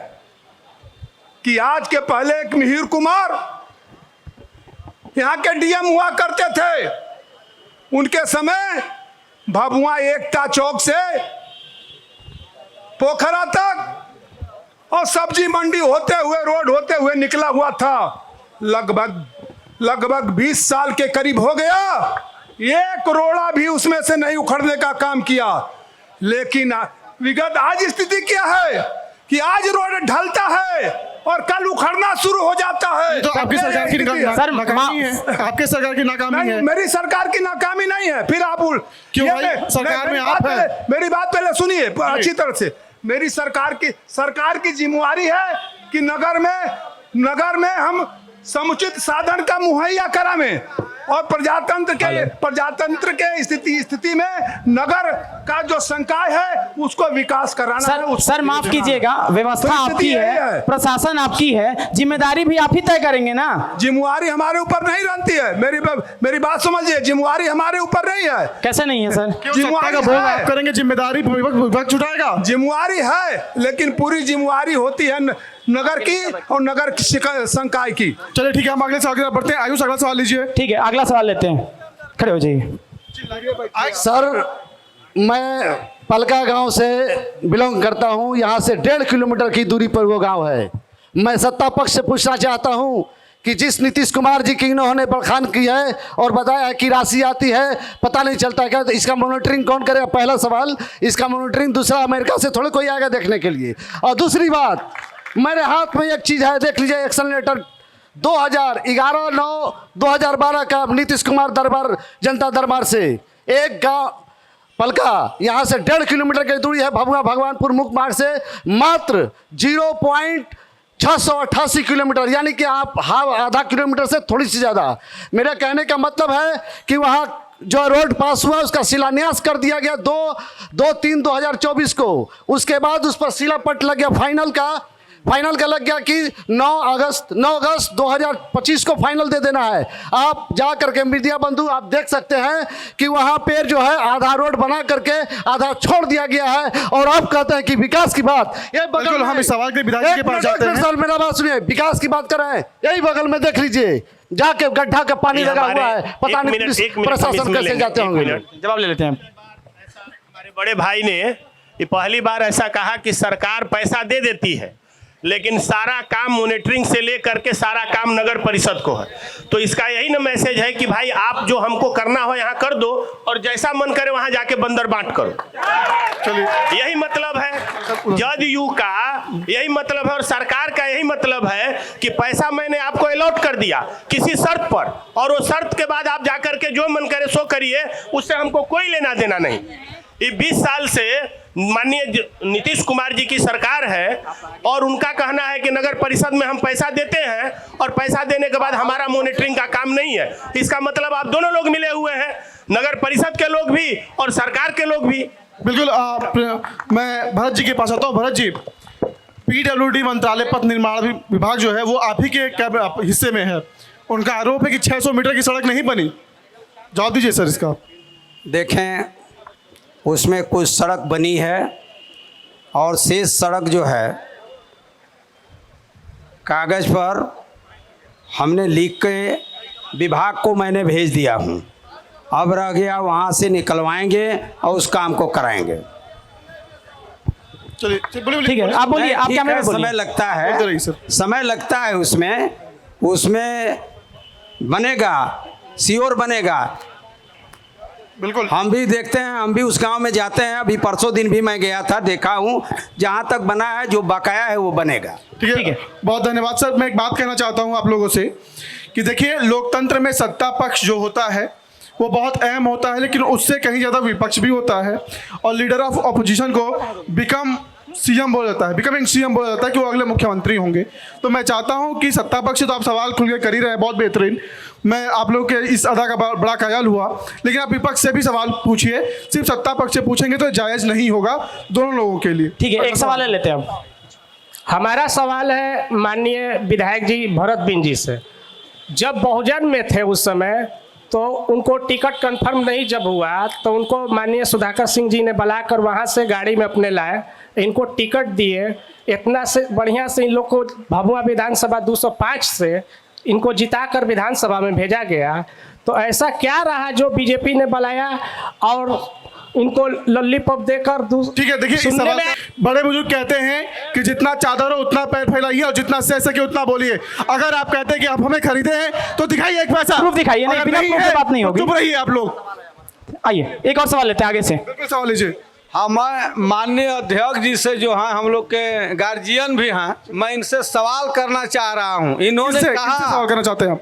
कि आज के पहले एक मिहिर कुमार यहाँ के डीएम हुआ करते थे, उनके समय भभुआ एकता चौक से पोखरा तक और सब्जी मंडी होते हुए, रोड होते हुए निकला हुआ था। लगभग 20 साल के करीब हो गया, 1 रोड़ा भी उसमें से नहीं उखड़ने का काम किया। लेकिन विगत आज स्थिति क्या है कि आज रोड ढलता है और कल उखड़ना शुरू हो जाता है। तो आपकी सरकार की नाकामी है, आपके सरकार की नाकामी है। मेरी सरकार की नाकामी नहीं है। फिर आप क्यों भाई, सरकार में आप हैं। मेरी बात पहले सुनिए अच्छी तरह से। मेरी सरकार की जिम्मेवारी है कि नगर में हम समुचित साधन का मुहैया करावें और प्रजातंत्र के स्थिति में नगर का जो संकाय है उसको विकास कराना है। सर माफ कीजिएगा, व्यवस्था आपकी है, प्रशासन आपकी है, जिम्मेदारी भी आप ही तय करेंगे ना। जिम्मेवारी हमारे ऊपर नहीं बनती है। मेरी बात समझिए, जिम्मेवारी हमारे ऊपर नहीं है। कैसे नहीं है सर? जिम्मेवारी आप करेंगे, जिम्मेदारी विभाग छुटाएगा। जिम्मेवारी है, लेकिन पूरी जिम्मेवारी होती है नगर की और नगर संकाय की। चलिए ठीक है, हम अगले सवाल बढ़ते हैं। आयुष, अगला सवाल लीजिए। ठीक है, अगला सवाल लेते हैं, खड़े हो जाइए। सर, मैं पलका गांव से बिलोंग करता हूं। यहां से 1.5 किलोमीटर की दूरी पर वो गांव है। मैं सत्ता पक्ष से पूछना चाहता हूं कि जिस नीतीश कुमार जी की इन्होंने बखान की है और बताया है कि राशि आती है, पता नहीं चलता है क्या, तो इसका मॉनिटरिंग कौन करेगा? पहला सवाल। इसका मॉनिटरिंग दूसरा, अमेरिका से थोड़ी कोई आएगा देखने के लिए। और दूसरी बात, मेरे हाथ में एक चीज़ है, देख लीजिए, एक्शन लेटर 2011/9/2012 का नीतीश कुमार दरबार, जनता दरबार से। एक गांव पलका यहाँ से 1.5 किलोमीटर की दूरी है, भभुआ भगवानपुर मुख्य मार्ग से मात्र 0.688 किलोमीटर, यानी कि आप आधा किलोमीटर से थोड़ी सी ज़्यादा। मेरा कहने का मतलब है कि वहाँ जो रोड पास हुआ उसका शिलान्यास कर दिया गया 2/3/2024 को। उसके बाद उस पर शिलापट लग गया फाइनल का लग गया कि 9 अगस्त 2025 को फाइनल दे देना है। आप जा करके मीडिया बंधु आप देख सकते हैं कि वहाँ पे जो है आधा रोड बना करके आधा छोड़ दिया गया है। और आप कहते हैं कि विकास की बात, ये बगल हम इस सवाल के विधायक के पास जाते हैं। मेरा बात सुनिए, विकास की बात कर रहे हैं, यही बगल में देख लीजिए, जाके गड्ढा का पानी लगा हुआ है, पता नहीं प्रशासन कैसे जाते होंगे। जवाब ले लेते हैं। हमारे बड़े भाई ने ये पहली बार ऐसा कहा कि सरकार पैसा दे देती है, लेकिन सारा काम मॉनिटरिंग से लेकर के सारा काम नगर परिषद को है। तो इसका यही ना मैसेज है कि भाई आप जो हमको करना हो यहाँ कर दो, और जैसा मन करे वहां जाके बंदर बांट करो। यही मतलब है जदयू का, यही मतलब है, और सरकार का यही मतलब है कि पैसा मैंने आपको अलॉट कर दिया किसी शर्त पर, और वो शर्त के बाद आप जाकर के जो मन करे सो करिए, उससे हमको कोई लेना देना नहीं। ये 20 साल से माननीय नीतीश कुमार जी की सरकार है, और उनका कहना है कि नगर परिषद में हम पैसा देते हैं और पैसा देने के बाद हमारा मॉनिटरिंग का काम नहीं है। इसका मतलब आप दोनों लोग मिले हुए हैं, नगर परिषद के लोग भी और सरकार के लोग भी। बिल्कुल। मैं भरत जी के पास आता हूँ। भरत जी, PWD मंत्रालय पथ निर्माण विभाग जो है वो आप ही के हिस्से में है। उनका आरोप है कि 600 मीटर की सड़क नहीं बनी। जवाब दीजिए सर इसका। देखें, उसमें कुछ सड़क बनी है और शेष सड़क जो है कागज़ पर हमने लिख के विभाग को मैंने भेज दिया हूँ। अब रह गया वहाँ से निकलवाएंगे और उस काम को कराएंगे। चलिए ठीक है, आप बोलिए, आप क्या में बोलिए। समय लगता है उसमें बनेगा, श्योर बनेगा। बिल्कुल, हम भी देखते हैं, हम भी उस गांव में जाते हैं। अभी परसों दिन भी मैं गया था, देखा हूं, जहां तक बना है, जो बकाया है वो बनेगा। ठीक है, बहुत धन्यवाद सर। मैं एक बात कहना चाहता हूं आप लोगों से कि देखिए, लोकतंत्र में सत्ता पक्ष जो होता है वो बहुत अहम होता है, लेकिन उससे कहीं ज़्यादा विपक्ष भी होता है। और लीडर ऑफ ऑपोजिशन को बिकमिंग सीएम बोला जाता है कि वो अगले मुख्यमंत्री होंगे। तो मैं चाहता हूं कि सत्ता पक्ष तो आप सवाल खुल के कर ही रहे हैं, बहुत बेहतरीन। मैं आप लोग के इस अदा का बड़ा ख्याल हुआ, लेकिन आप विपक्ष से भी सवाल पूछिए। सिर्फ सत्ता पक्ष से पूछेंगे तो जायज़ नहीं होगा दोनों लोगों के लिए। ठीक है, एक सवाल ले लेते हैं हम। हमारा सवाल है माननीय विधायक जी भरत बिंद जी से। जब बहुजन में थे उस समय, तो उनको टिकट कंफर्म नहीं जब हुआ, तो उनको माननीय सुधाकर सिंह जी ने बुलाकर वहाँ से गाड़ी में अपने लाए, इनको टिकट दिए। इतना से बढ़िया से इन लोग को भभुआ विधानसभा 205 से इनको जिताकर विधानसभा में भेजा गया। तो ऐसा क्या रहा जो बीजेपी ने बुलाया और इनको लॉलीपॉप देकर ठीक है, देखिए, इस सवाल बड़े बुजुर्ग कहते हैं कि जितना चादर हो उतना पैर फैलाइए और जितना सह सके उतना बोलिए। अगर आप कहते हैं कि आप हमें खरीदे हैं तो दिखाइए एक पैसा, प्रूफ दिखाइए। नहीं, बिना प्रूफ की बात नहीं होगी। चुप रहिए आप लोग। आइए, एक और सवाल लेते हैं आगे से। बिल्कुल, सवाल लीजिए। हाँ, मैं माननीय अध्यक्ष जी से जो हैं, हम लोग के गार्जियन भी हैं, मैं इनसे सवाल करना चाह रहा हूँ। इन्होंने कहा, सवाल करना चाहते हैं आप?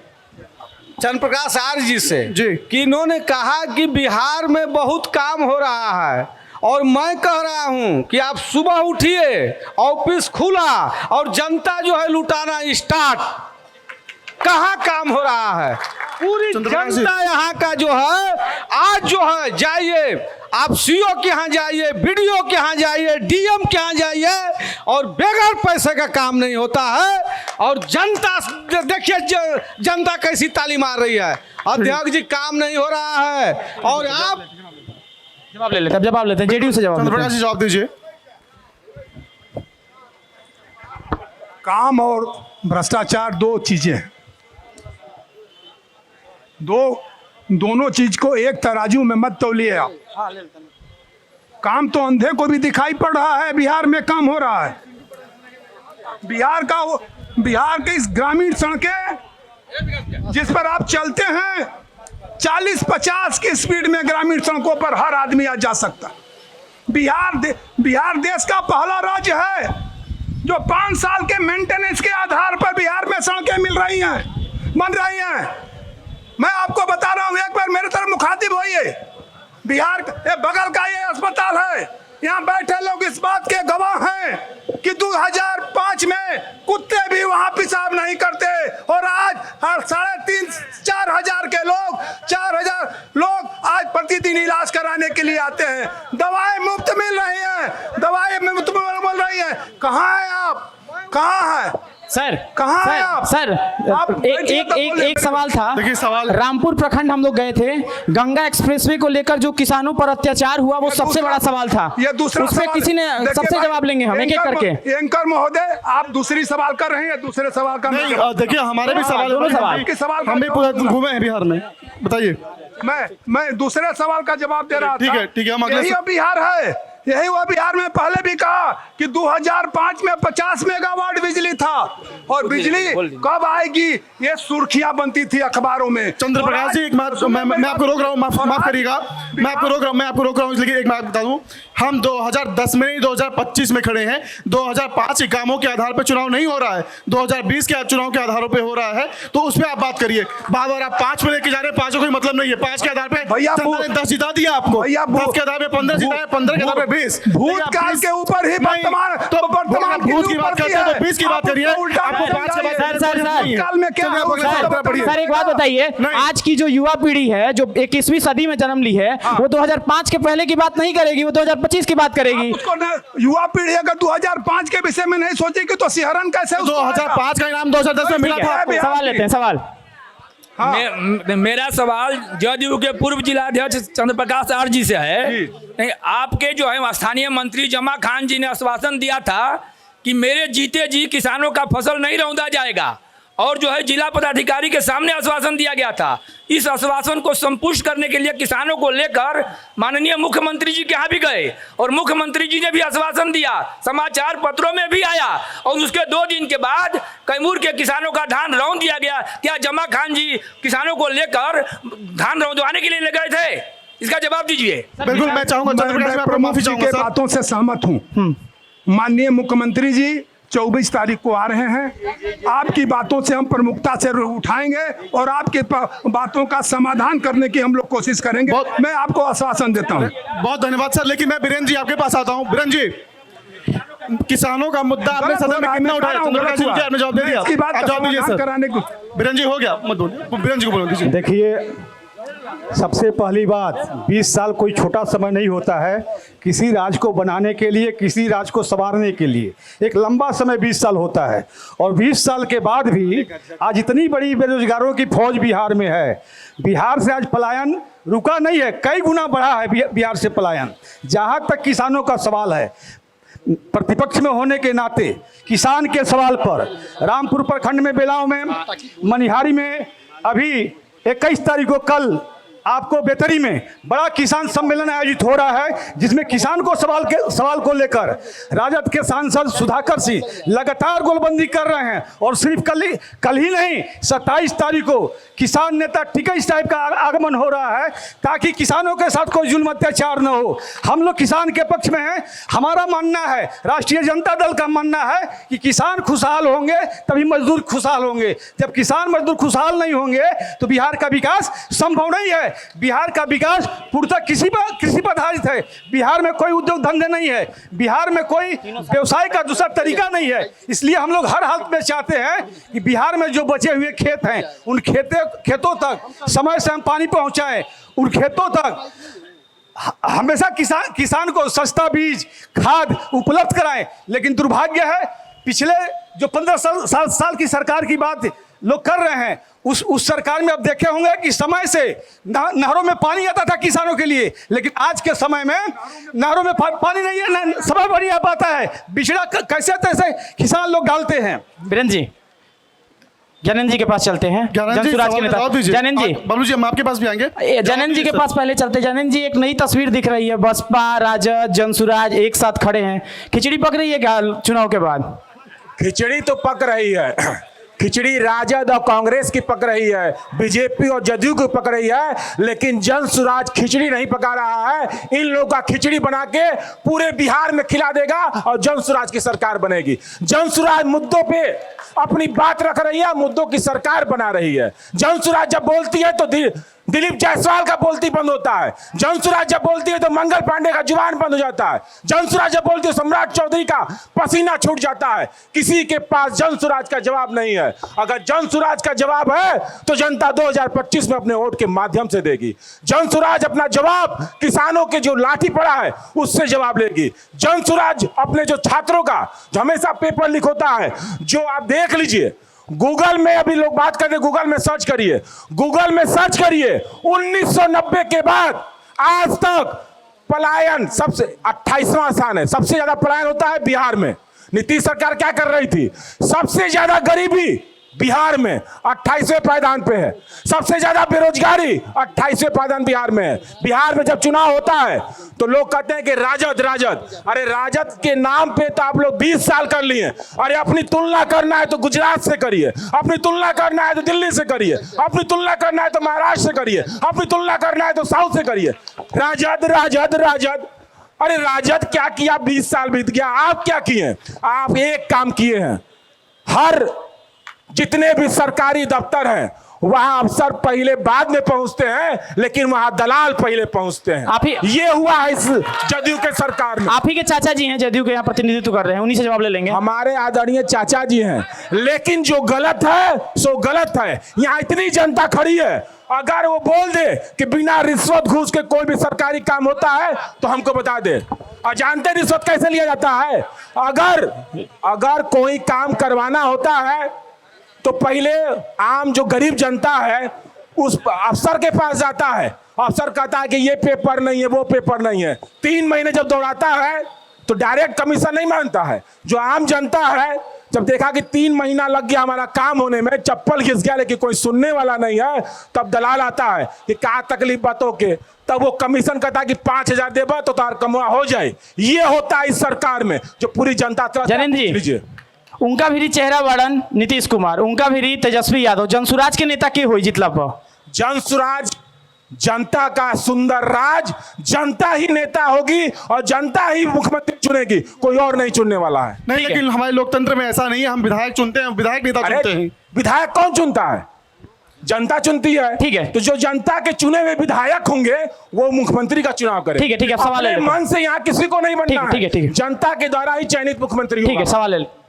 चंद्र प्रकाश आर्य जी से जी, कि इन्होंने कहा कि बिहार में बहुत काम हो रहा है, और मैं कह रहा हूं कि आप सुबह उठिए, ऑफिस खुला और जनता जो है लुटाना स्टार्ट। कहाँ काम हो रहा है? पूरी जनता यहाँ का जो है, आज जो है, जाइए आप सीओ के यहाँ जाइए, बीडीओ के यहाँ जाइए, डीएम के यहाँ जाइए, और बगैर पैसे का काम नहीं होता है। और जनता देखिए जनता कैसी ताली मार रही है। अध्यक्ष जी, काम नहीं हो रहा है। और आप जवाब ले लेते हैं, जेडीयू से जवाब चंद्र प्रकाश जी जवाब दीजिए। काम और भ्रष्टाचार दो चीजें हैं। दोनों चीज को एक तराजू में मत तौलिए आप। काम तो अंधे को भी दिखाई पड़ रहा है, बिहार में काम हो रहा है। बिहार की इस ग्रामीण सड़कें जिस पर आप चलते हैं 40-50 की स्पीड में ग्रामीण सड़कों पर हर आदमी आ जा सकता है। बिहार देश का पहला राज्य है जो 5 साल के मेंटेनेंस के आधार पर बिहार में सड़कें बन रही हैं। मैं आपको बता रहा हूं, एक बार मेरे तरफ मुखातिब होइए। बिहार बगल का ये अस्पताल है, यहाँ बैठे लोग इस बात के गवाह हैं कि 2005 में कुत्ते भी वहां पेशाब नहीं करते, और आज 3,500-4 हजार के लोग 4,000 लोग आज प्रतिदिन इलाज कराने के लिए आते हैं। दवाएं मुफ्त मिल रही हैं, दवाएं मुफ्त मिल रही हैं। कहाँ हैं आप? कहाँ हैं सर? कहाँ हैं आप? सर एक सवाल था। देखिए सवाल, रामपुर प्रखंड हम लोग गए थे, गंगा एक्सप्रेसवे को लेकर जो किसानों पर अत्याचार हुआ वो सबसे बड़ा सवाल था। ये दूसरा उसमें किसी ने सबसे जवाब लेंगे हम एक एक करके। एंकर महोदय, आप दूसरी सवाल कर रहे हैं, दूसरे सवाल का नहीं देखिए हमारे भी सवाल हम भी पूरा घूमे हैं बिहार में, बताइए। मैं दूसरे सवाल का जवाब दे रहा था। ठीक है, हम अगले यही बिहार है, यही वो बिहार में पहले भी कहा कि 2005 में 50 मेगावाट बिजली था, और बिजली कब आएगी ये सुर्खियां बनती थी अखबारों में। चंद्र प्रकाश जी, एक बात मैं आपको रोक रहा हूँ, माफ करिएगा, मैं आपको रोक रहा हूँ, लेकिन एक बात बता दूं, हम 2010 में नहीं 2025 में खड़े हैं। 2005 के कामों के आधार पर चुनाव नहीं हो रहा है, 2020 के चुनाव के आधारों पर हो रहा है, तो उस पर आप बात करिए। बार बार आप 5 में लेके जा रहे हैं, 5 का कोई मतलब नहीं है। 5 के आधार पर भैया 10 जिता दिया आपको, 10 के आधार पर 15 जिताया, 15 के आधार पर 20। भूतकाल के ऊपर ही वर्तमान भूत की बात करते हैं तो 20 की बात करिए। आपको 5 के बाद काल में क्या सर एक बात बताइए, आज की जो युवा पीढ़ी है जो 21वीं सदी में जन्म ली है, वो 2005 के पहले की बात नहीं करेगी, वो 2025 की बात करेगी। युवा पीढ़ी अगर 2005 के विषय में नहीं सोचेगी तो सिहरन कैसे? 2005 का इनाम 2010 में मिला था। सवाल लेते हैं, सवाल। मेरा सवाल जदयू के पूर्व जिलाध्यक्ष चंद्र प्रकाश आर जी से है। नहीं, आपके जो है स्थानीय मंत्री जमा खान जी ने आश्वासन दिया था कि मेरे जीते जी किसानों का फसल नहीं रौंदा जाएगा, और जो है जिला पदाधिकारी के सामने आश्वासन दिया गया था। इस आश्वासन को संपुष्ट करने के लिए किसानों को लेकर माननीय मुख्यमंत्री जी के यहाँ भी गए, और मुख्यमंत्री जी ने भी आश्वासन दिया, समाचार पत्रों में भी आया, और उसके 2 दिन के बाद कैमूर के किसानों का धान रौंद दिया गया। क्या जमा खान जी किसानों को लेकर धान रौंदवाने के लिए ले गए थे? इसका जवाब दीजिए। बिल्कुल, मैं चाहूंगा, माफी चाहूंगा, बातों से सहमत हूँ। माननीय मुख्यमंत्री जी 24 तारीख को आ रहे हैं, आपकी बातों से हम प्रमुखता से उठाएंगे और आपकी बातों का समाधान करने की हम लोग कोशिश करेंगे। मैं आपको आश्वासन देता हूं। बहुत धन्यवाद सर। लेकिन मैं बीरेन जी आपके पास आता हूं। बीरेन जी, किसानों का मुद्दा आपने सदन में कितना उठाया? चंद्रप्रकाश जी आपने जवाब दे दिया, आप जवाब दीजिए सर। बीरेन जी हो गया, मत बोलिए, बीरेन जी को बोलो। देखिए, सबसे पहली बात, 20 साल कोई छोटा समय नहीं होता है किसी राज्य को बनाने के लिए, किसी राज्य को संवारने के लिए। एक लंबा समय 20 साल होता है, और 20 साल के बाद भी आज इतनी बड़ी बेरोजगारों की फौज बिहार में है। बिहार से आज पलायन रुका नहीं है, कई गुना बढ़ा है बिहार से पलायन। जहाँ तक किसानों का सवाल है, प्रतिपक्ष में होने के नाते किसान के सवाल पर रामपुर प्रखंड में, बेलाव में, मनिहारी में अभी 21 तारीख को कल आपको बेतरी में बड़ा किसान सम्मेलन आयोजित हो रहा है, जिसमें किसान को सवाल को लेकर राजद के सांसद सुधाकर सिंह लगातार गोलबंदी कर रहे हैं। और सिर्फ कल ही नहीं, 27 तारीख को किसान नेता टिकैत साहब का आगमन हो रहा है, ताकि किसानों के साथ कोई जुल्म अत्याचार न हो। हम लोग किसान के पक्ष में हैं। हमारा मानना है, राष्ट्रीय जनता दल का मानना है कि किसान खुशहाल होंगे तभी मजदूर खुशहाल होंगे। जब किसान मजदूर खुशहाल नहीं होंगे तो बिहार का विकास संभव नहीं है। बिहार का विकास पूर्णतः कृषि पर आधारित है। बिहार में कोई उद्योग धंधे नहीं है, बिहार में कोई व्यवसाय का दूसरा तरीका नहीं है। इसलिए हम लोग हर हालत में चाहते हैं कि बिहार में जो बचे हुए खेत हैं, उन खेतों तक समय से हम पानी पहुंचाएं, उन खेतों तक हमेशा किसान को सस्ता बीज, खाद उपलब्ध कराएं। लेकिन दुर्भाग्य है, पिछले जो 15 साल की सरकार की बात लोग कर रहे हैं, उस सरकार में अब देखे होंगे कि समय से नहरों में पानी आता था किसानों के लिए, लेकिन आज के समय में नहरों में पानी नहीं है, समय पर नहीं आ पाता है। बिछड़ा कैसे तैसे किसान लोग डालते हैं। बीरेन जी, जैनेन्द्र जी के पास चलते हैं। जनसुराज के नेता जैनेन्द्र जी, बबलू जी हम आपके पास भी आएंगे। जैनेन्द्र जी के पास पहले चलते। जैनेन्द्र जी, एक नई तस्वीर दिख रही है, बसपा, राजद, जनसुराज एक साथ खड़े हैं। खिचड़ी पक रही है क्या चुनाव के बाद? खिचड़ी तो पक रही है, खिचड़ी राजद और कांग्रेस की पक रही है, बीजेपी और जदयू की पक रही है, लेकिन जन सुराज खिचड़ी नहीं पका रहा है। इन लोगों का खिचड़ी बना के पूरे बिहार में खिला देगा और जन सुराज की सरकार बनेगी। जन सुराज मुद्दों पे अपनी बात रख रही है, मुद्दों की सरकार बना रही है। जन सुराज जब बोलती है तो दिलीप जायसवाल का बोलती बंद होता है। जन सुराज जब बोलती है तो मंगल पांडे का जुबान बंद हो जाता है। जन सुराज जब बोलती है सम्राट चौधरी का पसीना छूट जाता है। किसी के पास जन सुराज का जवाब नहीं है। अगर जन सुराज का जवाब है तो जनता 2025 में अपने वोट के माध्यम से देगी। जन सुराज अपना जवाब किसानों के जो लाठी पड़ा है उससे जवाब लेगी। जन सुराज अपने जो छात्रों का जो हमेशा पेपर लीक होता है, जो आप देख लीजिए गूगल में, अभी लोग बात करते हैं गूगल में सर्च करिए, गूगल में सर्च करिए 1990 के बाद आज तक पलायन सबसे 28वां स्थान है। सबसे ज्यादा पलायन होता है बिहार में। नीतीश सरकार क्या कर रही थी? सबसे ज्यादा गरीबी बिहार में 28वें पायदान पे है। सबसे ज्यादा बेरोजगारी 28वें पायदान बिहार में है। बिहार में जब चुनाव होता है तो लोग कहते हैं कि राजद राजद, अरे राजद के नाम पे तो आप लोग 20 साल कर लिए। अरे अपनी तुलना करना है तो गुजरात से करिए, अपनी तुलना करना है तो दिल्ली से करिए, अपनी तुलना करना है तो महाराष्ट्र से करिए, अपनी तुलना करना है तो साउथ से करिए। राजद राजद राजद, अरे राजद क्या किया? 20 साल बीत गया। आप क्या किए? आप एक काम किए हैं, हर जितने भी सरकारी दफ्तर हैं वहां अफसर पहले बाद में पहुंचते हैं, लेकिन वहां दलाल पहले पहुंचते हैं। आप ही ये हुआ है इस जदयू के सरकार में। आप ही के चाचा जी हैं जदयू के, यहाँ प्रतिनिधित्व कर रहे हैं, उन्हीं से जवाब ले लेंगे। हमारे आदरणीय चाचा जी हैं, लेकिन जो गलत है सो गलत है। यहाँ इतनी जनता खड़ी है, अगर वो बोल दे कि बिना रिश्वत घूस के कोई भी सरकारी काम होता है तो हमको बता दे। और जानते रिश्वत कैसे लिया जाता है? अगर कोई काम करवाना होता है तो पहले आम जो गरीब जनता है उस अफसर के पास जाता है। अफसर कहता है कि ये पेपर नहीं है, वो पेपर नहीं है। 3 महीने जब दौड़ाता है तो डायरेक्ट कमीशन नहीं मानता है। जो आम जनता है जब देखा कि 3 महीना लग गया हमारा काम होने में, चप्पल घिस गया लेकिन कोई सुनने वाला नहीं है, तब दलाल आता है कि क्या तकलीफ बातों के, तब वो कमीशन कहता है कि 5000 देबा तो तार कमवा हो जाए। ये होता है इस सरकार में जो पूरी जनता। जनेंद्र जी लीजिए, उनका भी चेहरा वर्णन नीतीश कुमार, उनका भी तेजस्वी यादव, जनसुराज के नेता के हुई जितला पर जनसुराज जनता का सुंदर राज, जनता ही नेता होगी और जनता ही मुख्यमंत्री चुनेगी, कोई और नहीं चुनने वाला है। नहीं, लेकिन हमारे लोकतंत्र में ऐसा नहीं है। हम विधायक चुनते हैं, विधायक नेता चुनते हैं। विधायक कौन चुनता है? जनता चुनती है। ठीक है, तो जो जनता के चुने हुए विधायक होंगे वो मुख्यमंत्री का चुनाव करें। ठीक है, ठीक है, सवाल है। मन से यहाँ किसी को नहीं बनना है। ठीक है, ठीक है, जनता के द्वारा ही चयनित मुख्यमंत्री होगा। ठीक है, सवाल है।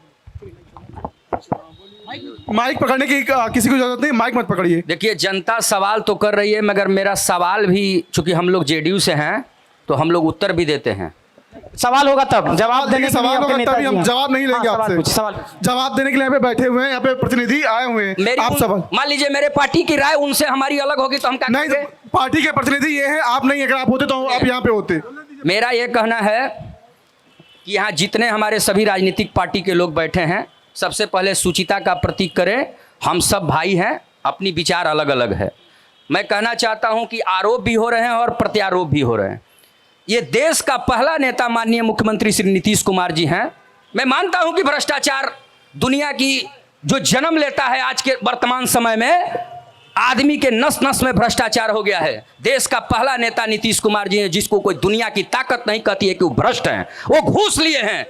माइक पकड़ने की किसी को जरूरत नहीं, माइक मत पकड़िए। देखिए, जनता सवाल तो कर रही है, मगर मेरा सवाल भी, चूंकि हम लोग जेडीयू से हैं तो हम लोग उत्तर भी देते हैं। सवाल होगा तब जवाब देने के लिए सवाल होगा तभी हम जवाब नहीं लेंगे आपसे। सवाल जवाब देने के लिए यहाँ पे बैठे हुए हैं, यहाँ पे प्रतिनिधि आए हुए हैं। आप सवाल मान लीजिए मेरे पार्टी की राय उनसे हमारी अलग होगी तो हम क्या नहीं, पार्टी के प्रतिनिधि ये हैं, आप नहीं। अगर आप होते तो आप यहाँ पे होते। मेरा ये कहना है कि यहाँ जितने हमारे सभी राजनीतिक पार्टी के लोग बैठे हैं, सबसे पहले सुचिता का प्रतीक करें। हम सब भाई हैं, अपनी विचार अलग अलग है। मैं कहना चाहता हूं कि आरोप भी हो रहे हैं और प्रत्यारोप भी हो रहे हैं। ये देश का पहला नेता माननीय मुख्यमंत्री श्री नीतीश कुमार जी हैं। मैं मानता हूं कि भ्रष्टाचार दुनिया की जो जन्म लेता है आज के वर्तमान समय में, आदमी के नस नस में भ्रष्टाचार हो गया है। देश का पहला नेता नीतीश कुमार जी हैं, जिसको कोई दुनिया की ताकत नहीं कहती है कि वो भ्रष्ट हैं, वो घूस लिए हैं।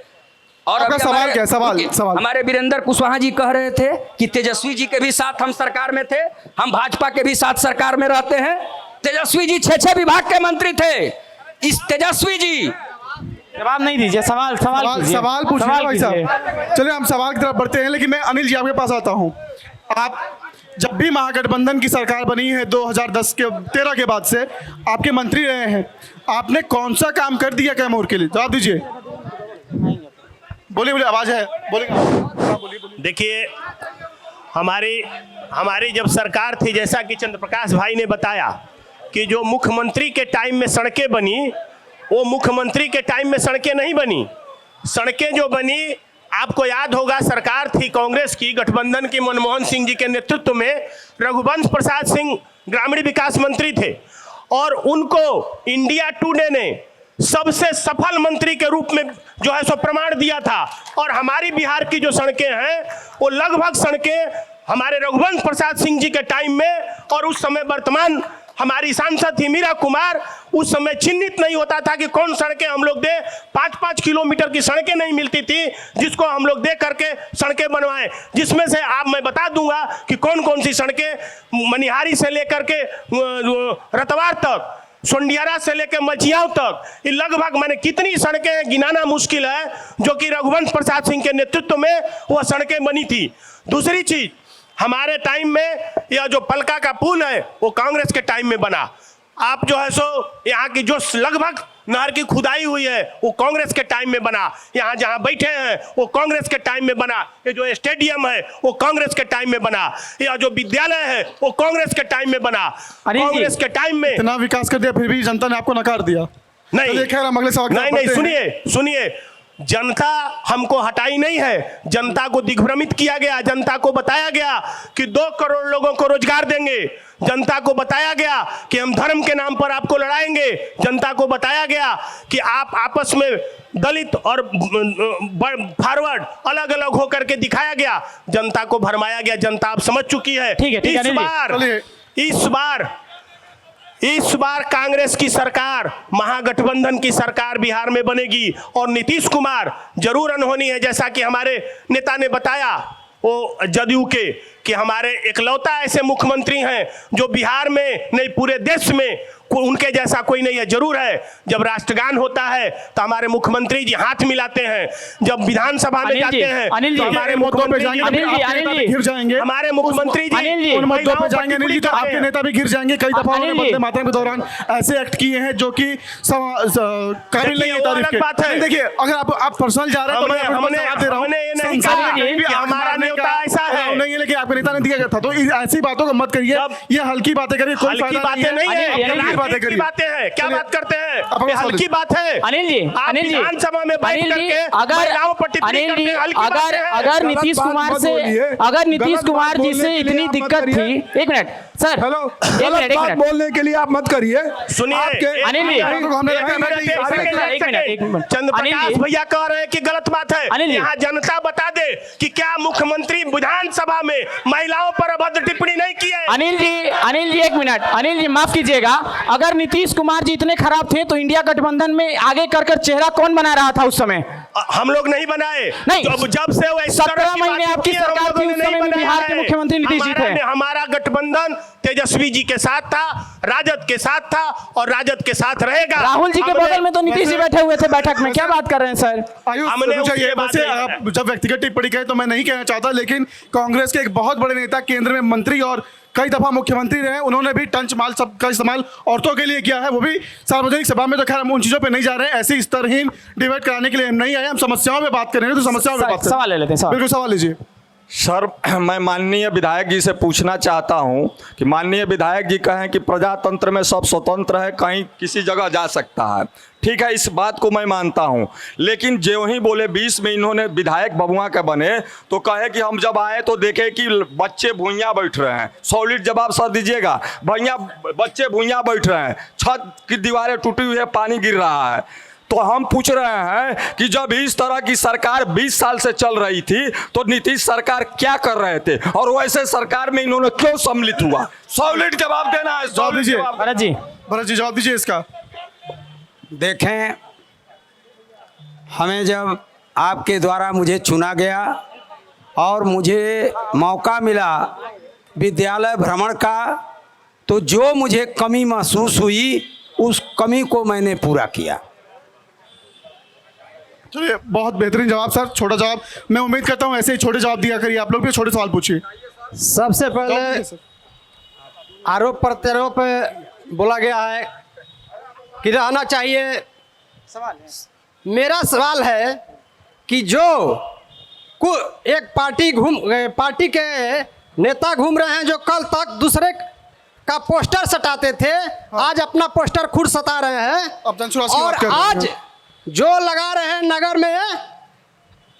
और आपका सवाल क्या? सवाल हमारे वीरेंद्र कुशवाहा जी कह रहे थे कि तेजस्वी जी के भी साथ हम सरकार में थे, हम भाजपा के भी साथ सरकार में रहते हैं। तेजस्वी जी 6 विभाग के मंत्री थे। इस तेजस्वी जी जवाब नहीं दीजिए, सवाल पूछिए भाई साहब। चलिए हम सवाल की तरफ बढ़ते हैं, लेकिन मैं अनिल जी आपके पास आता हूँ। आप जब भी महागठबंधन की सरकार बनी है 2013 के बाद से आपके मंत्री रहे हैं, आपने कौन सा काम कर दिया कैमूर के लिए? जवाब दीजिए। बोलिए, आवाज है, बोलिए। देखिए, हमारी जब सरकार थी, जैसा कि चंद्रप्रकाश भाई ने बताया कि जो मुख्यमंत्री के टाइम में सड़कें बनी, वो मुख्यमंत्री के टाइम में सड़कें नहीं बनी। सड़कें जो बनी, आपको याद होगा, सरकार थी कांग्रेस की, गठबंधन की, मनमोहन सिंह जी के नेतृत्व में रघुवंश प्रसाद सिंह ग्रामीण विकास मंत्री थे, और उनको इंडिया टुडे ने सबसे सफल मंत्री के रूप में जो है सो प्रमाण दिया था। और हमारी बिहार की जो सड़कें हैं वो लगभग सड़कें हमारे रघुवंश प्रसाद सिंह जी के टाइम में, और उस समय वर्तमान हमारी सांसद थी मीरा कुमार, उस समय चिन्हित नहीं होता था कि कौन सड़कें हम लोग दे। 5-5 किलोमीटर की सड़कें नहीं मिलती थी जिसको हम लोग दे करके सड़कें बनवाएं, जिसमें से आप मैं बता दूंगा कि कौन कौन सी सड़कें मनिहारी से लेकर के रतवार तक, सोंडियारा से लेकर मचियाव तक, ये लगभग मैंने कितनी सड़कें हैं गिनाना मुश्किल है, जो कि रघुवंश प्रसाद सिंह के नेतृत्व में वह सड़कें बनी थी। दूसरी चीज, हमारे टाइम में यह जो पलका का पुल है वो कांग्रेस के टाइम में बना। आप जो है सो यहाँ की जो लगभग नहर की खुदाई हुई है वो कांग्रेस के टाइम में बना। यहाँ जहाँ बैठे हैं वो कांग्रेस के टाइम में बना। ये जो स्टेडियम है वो कांग्रेस के टाइम में बना। यह जो विद्यालय है वो कांग्रेस के टाइम में बना। कांग्रेस के टाइम में इतना विकास कर दिया फिर भी जनता ने आपको नकार दिया। नहीं, सुनिए, जनता हमको हटाई नहीं है, जनता को दिग्भ्रमित किया गया। जनता को बताया गया कि 2 करोड़ लोगों को रोजगार देंगे। जनता को बताया गया कि हम धर्म के नाम पर आपको लड़ाएंगे। जनता को बताया गया कि आप आपस में दलित और फॉरवर्ड अलग अलग होकर के दिखाया गया। जनता को भरमाया गया। जनता अब समझ चुकी है। इस बार कांग्रेस की सरकार, महागठबंधन की सरकार बिहार में बनेगी और नीतीश कुमार जरूर अनहोनी है। जैसा कि हमारे नेता ने बताया वो जदयू के, कि हमारे इकलौता ऐसे मुख्यमंत्री हैं जो बिहार में नहीं पूरे देश में उनके जैसा कोई नहीं है। जरूर है, जब राष्ट्रगान होता है तो हमारे मुख्यमंत्री जी हाथ मिलाते हैं। जब विधानसभा में जाते हैं तो हमारे मुख्यमंत्री जी गिर जाएंगे। हमारे मुख्यमंत्री जी उन मुद्दों पे जाएंगे अनिल जी, तो आपके नेता भी गिर जाएंगे। कई दफा उन्होंने वंदे मातरम के दौरान ऐसे एक्ट किए हैं जो कि काबिल नहीं है तारीफ के। देखिए, अगर आप पर्सनल जा रहे हैं तो मैं हमने दे रहा हूं, ये नहीं कहा कि हमारा नेता ऐसा है नहीं, लेकिन आपके नेता ने दिया था। तो ऐसी बातों को मत करिए, ये हल्की बातें करिए। कोई हल्की बातें नहीं है, बातें हैं। क्या बात करते हैं? हल्की बात है अनिल जी। विधानसभा में बैठ करके अगर नीतीश कुमार जी से इतनी दिक्कत थी, एक मिनट सर, हेलो, गलत बात बोलने के लिए आप मत करिए। सुनिए अनिल जी, चंद्रप्रकाश भैया कह रहे हैं कि गलत बात है। यहाँ जनता बता दे कि क्या मुख्यमंत्री विधानसभा में महिलाओं पर अभद्र टिप्पणी नहीं की है। अनिल जी एक मिनट, अनिल जी माफ कीजिएगा, अगर नीतीश कुमार जी इतने खराब थे तो इंडिया गठबंधन में आगे कर चेहरा कौन बना रहा था उस समय? हम लोग नहीं बनाए। नहीं, जब से वो 17 महीने आपकी सरकार थी, उस समय बिहार के मुख्यमंत्री नीतीश जी थे। हमारा गठबंधन तेजस्वी जी के साथ था, राजद के साथ था और राजद के साथ रहेगा। राहुल जी के बगल में तो नीतीश जी बैठे हुए थे बैठक में। क्या बात कर रहे हैं सर? आप जब व्यक्तिगत टिप्पणी करें तो मैं नहीं कहना चाहता, लेकिन कांग्रेस के एक बहुत बड़े नेता, केंद्र में मंत्री और कई दफा मुख्यमंत्री रहे, उन्होंने भी टंच माल सबका इस्तेमाल औरतों के लिए किया है, वो भी सार्वजनिक सभा में। तो खैर हम उन चीजों पे नहीं जा रहे हैं, ऐसी स्तरहीन डिबेट कराने के लिए हम नहीं आए। हम समस्याओं पे बात कर रहे हैं, तो समस्याओं पे बात करें। सवाल ले लेते हैं। बिल्कुल, सवाल लीजिए सर। मैं माननीय विधायक जी से पूछना चाहता हूं कि माननीय विधायक जी कहें कि प्रजातंत्र में सब स्वतंत्र है, कहीं किसी जगह जा सकता है। ठीक है, इस बात को मैं मानता हूं, लेकिन जो ही बोले 20 में इन्होंने विधायक बबुआ के बने तो कहे कि हम जब आए तो देखे कि बच्चे भूइयाँ बैठ रहे हैं। सॉलिड जवाब सर दीजिएगा। बच्चे भूइयाँ बैठ रहे हैं, छत की दीवारें टूटी हुई है, पानी गिर रहा है। तो हम पूछ रहे हैं कि जब इस तरह की सरकार 20 साल से चल रही थी तो नीतीश सरकार क्या कर रहे थे, और वैसे सरकार में इन्होंने क्यों सम्मिलित हुआ? सॉलिड जवाब देना है। जवाब दीजिए भरत जी, जवाब दीजिए इसका। देखें, हमें जब आपके द्वारा मुझे चुना गया और मुझे मौका मिला विद्यालय भ्रमण का, तो जो मुझे कमी महसूस हुई उस कमी को मैंने पूरा किया। चलिए, बहुत बेहतरीन जवाब सर। छोटा जवाब, मैं उम्मीद करता हूँ ऐसे ही छोटे जवाब दिया करिए। आप लोग भी छोटे सवाल पूछिए। सबसे पहले आरोप प्रत्यारोप बोला गया है कि रहना चाहिए। मेरा सवाल है कि जो एक पार्टी के नेता घूम रहे हैं जो कल तक दूसरे का पोस्टर सटाते थे, आज अपना पोस्टर खुद सटा रहे हैं। और आज जो लगा रहे हैं नगर में,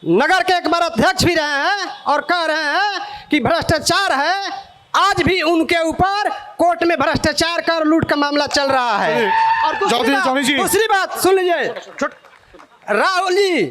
नगर के एक बार अध्यक्ष भी रहे हैं और कह रहे हैं कि भ्रष्टाचार है, आज भी उनके ऊपर कोर्ट में भ्रष्टाचार का और लूट का मामला चल रहा है। और दूसरी बात सुन लीजिए, राहुल जी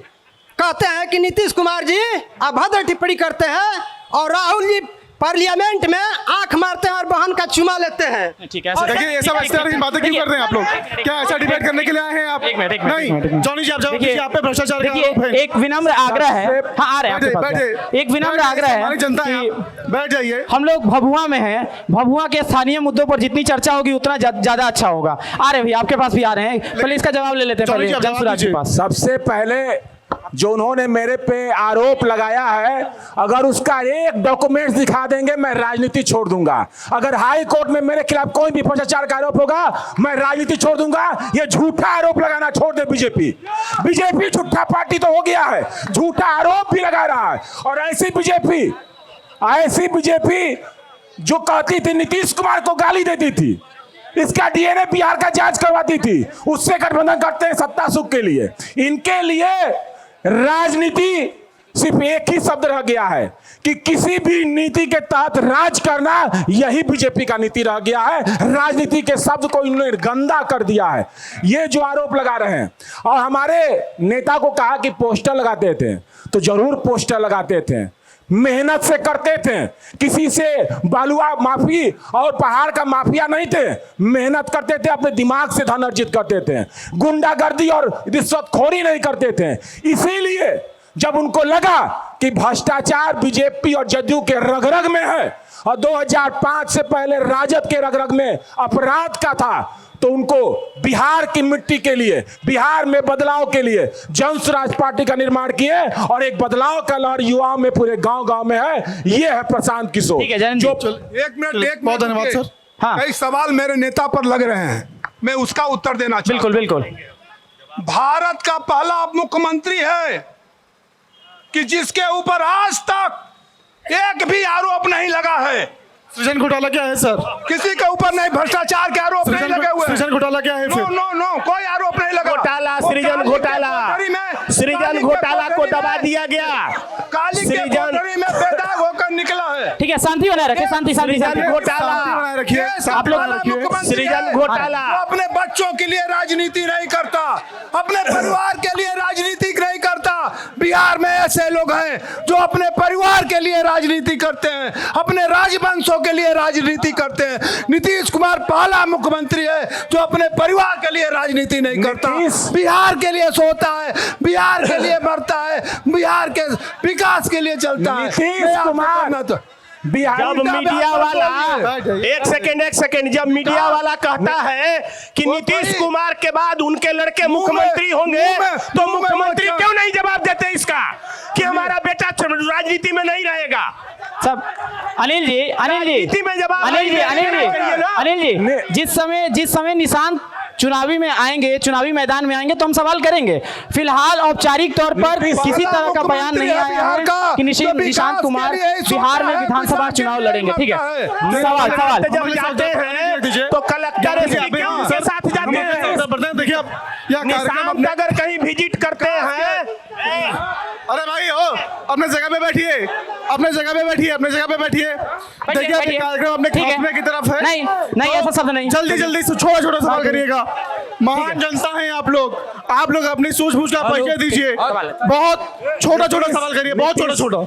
कहते हैं कि नीतीश कुमार जी अभद्र टिप्पणी करते हैं और राहुल जी पार्लियामेंट में आंख मारते हैं और बहन का चुमा लेते हैं। ठीक है, देखिए ये सब इस तरह की बातें क्यों कर रहे हैं आप लोग? क्या ऐसा डिबेट करने के लिए आए हैं आप? नहीं जॉनी जी आप जवाब दीजिए, आप पे भ्रष्टाचार का आरोप है। एक विनम्र आग्रह है, हाँ आ रहे हैं आपके पास। एक विनम्र आग्रह है, जनता है, बैठ जाइए। हम लोग भभुआ में हैं, भभुआ के स्थानीय मुद्दों पर जितनी चर्चा होगी उतना ज्यादा अच्छा होगा। आ रहे भैया आपके पास भी आ रहे हैं, पहले इसका जवाब ले लेते हैं। पहले जनसुराज के पास सबसे पहले जो उन्होंने मेरे पे आरोप लगाया है, अगर उसका एक डॉक्यूमेंट्स दिखा देंगे मैं राजनीति छोड़ दूंगा। अगर हाई कोर्ट में मेरे खिलाफ कोई भी भ्रष्टाचार का आरोप होगा मैं राजनीति छोड़ दूंगा। ये झूठा आरोप लगाना छोड़ दे बीजेपी। बीजेपी झूठा पार्टी तो हो गया है, झूठा आरोप भी लगा रहा है। और ऐसी बीजेपी जो कहती थी नीतीश कुमार को गाली देती थी, इसका डीएनए बिहार का जांच करवाती थी, उससे गठबंधन करते हैं सत्ता सुख के लिए। इनके लिए राजनीति सिर्फ एक ही शब्द रह गया है कि किसी भी नीति के तहत राज करना, यही बीजेपी का नीति रह गया है। राजनीति के शब्द को इन्होंने गंदा कर दिया है। ये जो आरोप लगा रहे हैं, और हमारे नेता को कहा कि पोस्टर लगाते थे, तो जरूर पोस्टर लगाते थे, मेहनत से करते थे, किसी से बालुआ माफी और पहाड़ का माफिया नहीं थे, मेहनत करते थे, अपने दिमाग से धन अर्जित करते थे, गुंडागर्दी और रिश्वतखोरी नहीं करते थे। इसीलिए जब उनको लगा कि भ्रष्टाचार बीजेपी और जदयू के रग-रग में है और 2005 से पहले राजद के रग-रग में अपराध का था, तो उनको बिहार की मिट्टी के लिए, बिहार में बदलाव के लिए जनसुराज पार्टी का निर्माण किए और एक बदलाव का लहर युवाओं में पूरे गांव-गांव में है। ये है प्रशांत किशोर। ठीक है जो एक मिनट बहुत धन्यवाद सर। हाँ। कई सवाल मेरे नेता पर लग रहे हैं, मैं उसका उत्तर देना चाहता हूं। बिल्कुल। भारत का पहला मुख्यमंत्री है कि जिसके ऊपर आज तक एक भी आरोप नहीं लगा है। सृजन घोटाला क्या है सर? किसी के ऊपर नहीं, भ्रष्टाचार के आरोप नहीं लगे हुए। सृजन घोटाला क्या है? नो कोई आरोप नहीं लगा। घोटाला, सृजन घोटाला को दबा दिया गया। काली के कोठरी में बेदाग होकर निकला है। ठीक है, शांति बनाए रखे, शांति घोटाला आप लोग सृजन घोटाला अपने बच्चों के लिए राजनीति नहीं करता, अपने परिवार के लिए राजनीति नहीं करता। बिहार में ऐसे लोग हैं जो अपने परिवार के लिए राजनीति करते हैं, अपने राजवंशों के लिए राजनीति करते हैं। नीतीश कुमार पहला मुख्यमंत्री है जो अपने परिवार के लिए राजनीति नहीं करता, बिहार के लिए सोता है, बिहार के लिए मरता है, बिहार के विकास के लिए चलता है। नीतीश कुमार जब मीडिया वाला एक सेकंड जब मीडिया वाला कहता है कि नीतीश कुमार के बाद उनके लड़के मुख्यमंत्री होंगे, तो मुख्यमंत्री क्यों नहीं जवाब देते इसका कि हमारा बेटा राजनीति में नहीं रहेगा? सब अनिल जी जिस समय निशांत चुनावी मैदान में आएंगे तो हम सवाल करेंगे। फिलहाल औपचारिक तौर पर किसी तरह का बयान नहीं आया है कि निशांत कुमार बिहार में विधानसभा चुनाव लड़ेंगे। ठीक है, सवाल जब जाते हैं तो कलेक्टर के साथ जाते हैं। देखिए निशांत अगर कहीं विजिट करते हैं, अरे भाई अपने जगह पे बैठिए, देखिए कार्यक्रम अपने खात्मे की तरफ है। नहीं ऐसा शब्द नहीं। जल्दी छोटा सवाल करिएगा। महान जनता हैं आप लोग अपनी सूझबूझ का परिचय दीजिए। बहुत छोटा सवाल करिए, बहुत छोटा।